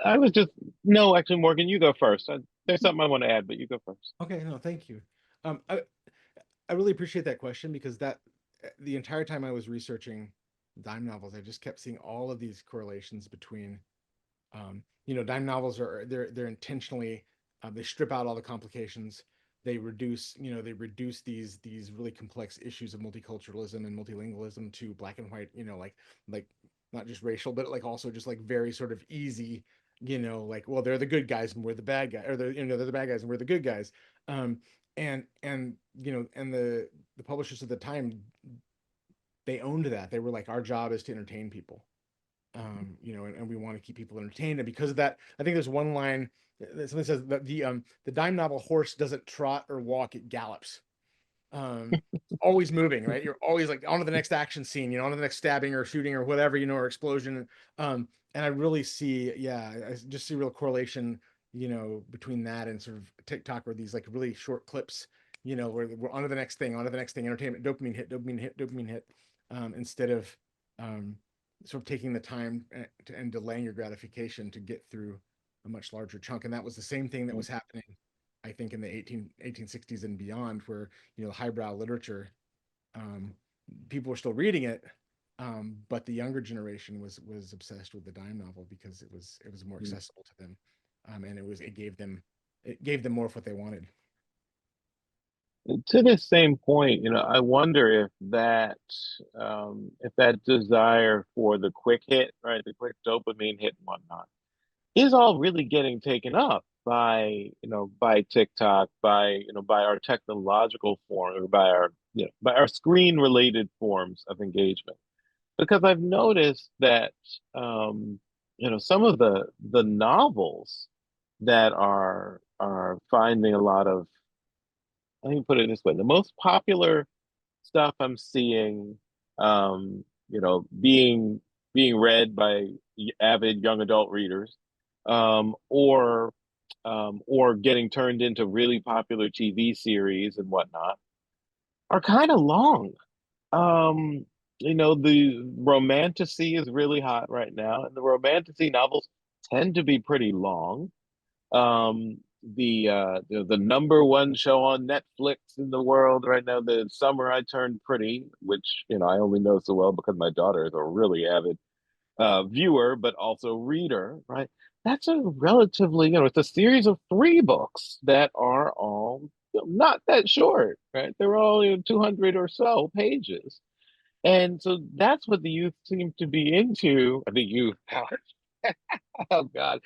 I was just no. Actually, Morgan, you go first. There's something I want to add, but you go first. Okay, no, thank you. I really appreciate that question because the entire time I was researching dime novels, I just kept seeing all of these correlations between, dime novels they're intentionally, they strip out all the complications. they reduce these really complex issues of multiculturalism and multilingualism to black and white, like not just racial, but like also just like very sort of easy, like, well, they're the good guys and we're the bad guys, or they're the bad guys and we're the good guys. And the publishers at the time, they owned that. They were like, our job is to entertain people. And we want to keep people entertained. And because of that, I think there's one line that something says that the dime novel horse doesn't trot or walk, it gallops. Always moving, right? You're always like on to the next action scene, on to the next stabbing or shooting or whatever, or explosion. And I really see, I just see real correlation, between that and sort of TikTok, or these like really short clips, where we're on to the next thing, entertainment, dopamine hit, instead of sort of taking the time and delaying your gratification to get through a much larger chunk. And that was the same thing that was happening, I think, in the 1860s and beyond, where, highbrow literature, people were still reading it, but the younger generation was obsessed with the dime novel because it was more accessible to them, and it gave them more of what they wanted. To this same point, I wonder if that desire for the quick hit, right, the quick dopamine hit and whatnot, is all really getting taken up by TikTok, by our technological form, or by our screen related forms of engagement. Because I've noticed that, some of the novels that are finding a lot of, let me put it this way, the most popular stuff I'm seeing, being read by avid young adult readers, or getting turned into really popular TV series and whatnot, are kind of long. Um, the romantasy is really hot right now, and the romantasy novels tend to be pretty long. The number one show on Netflix in the world right now, The Summer I Turned Pretty, which I only know so well because my daughter is a really avid viewer, but also reader, right? That's a relatively, it's a series of 3 books that are all not that short, right? They're all 200 or so pages. And so that's what the youth seem to be into. The youth, oh God,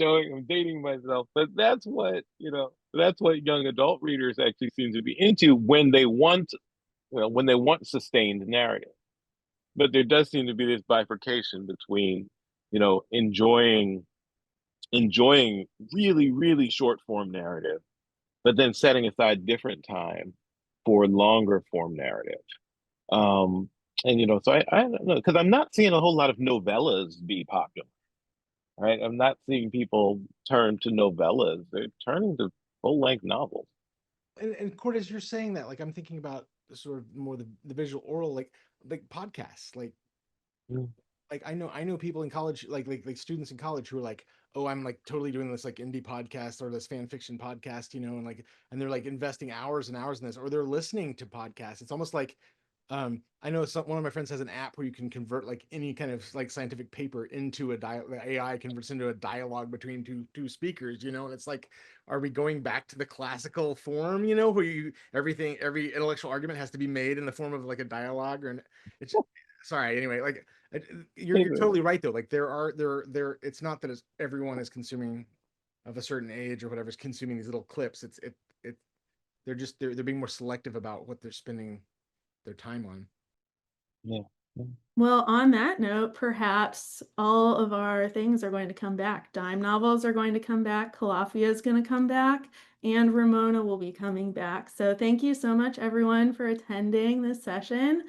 I'm dating myself, but that's what young adult readers actually seem to be into when they want sustained narrative. But there does seem to be this bifurcation between, enjoying really, really short form narrative, but then setting aside different time for longer form narrative. Um, so I don't know, because I'm not seeing a whole lot of novellas be popular, right? I'm not seeing people turn to novellas. They're turning to full length novels. And Cord, as you're saying that, like, I'm thinking about sort of more the visual oral, like podcasts, like I know people in college, like students in college who are like, oh, I'm like totally doing this like indie podcast or this fan fiction podcast, and they're like investing hours and hours in this, or they're listening to podcasts. It's almost like, I know one of my friends has an app where you can convert like any kind of like scientific paper into AI converts into a dialogue between two speakers, and it's like, are we going back to the classical form, where every intellectual argument has to be made in the form of like a dialogue, or it's sorry, anyway, like, you're totally right though. Like there it's not that everyone is consuming of a certain age or whatever is consuming these little clips. They're being more selective about what they're spending their time on. Yeah. Well, on that note, perhaps all of our things are going to come back. Dime novels are going to come back. Calafia is going to come back, and Ramona will be coming back. So thank you so much, everyone, for attending this session.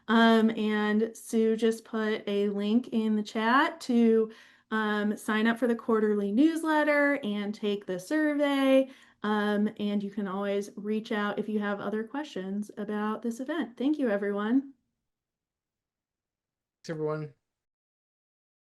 And Sue just put a link in the chat to sign up for the quarterly newsletter and take the survey. And you can always reach out if you have other questions about this event. Thank you, everyone. Thanks, everyone.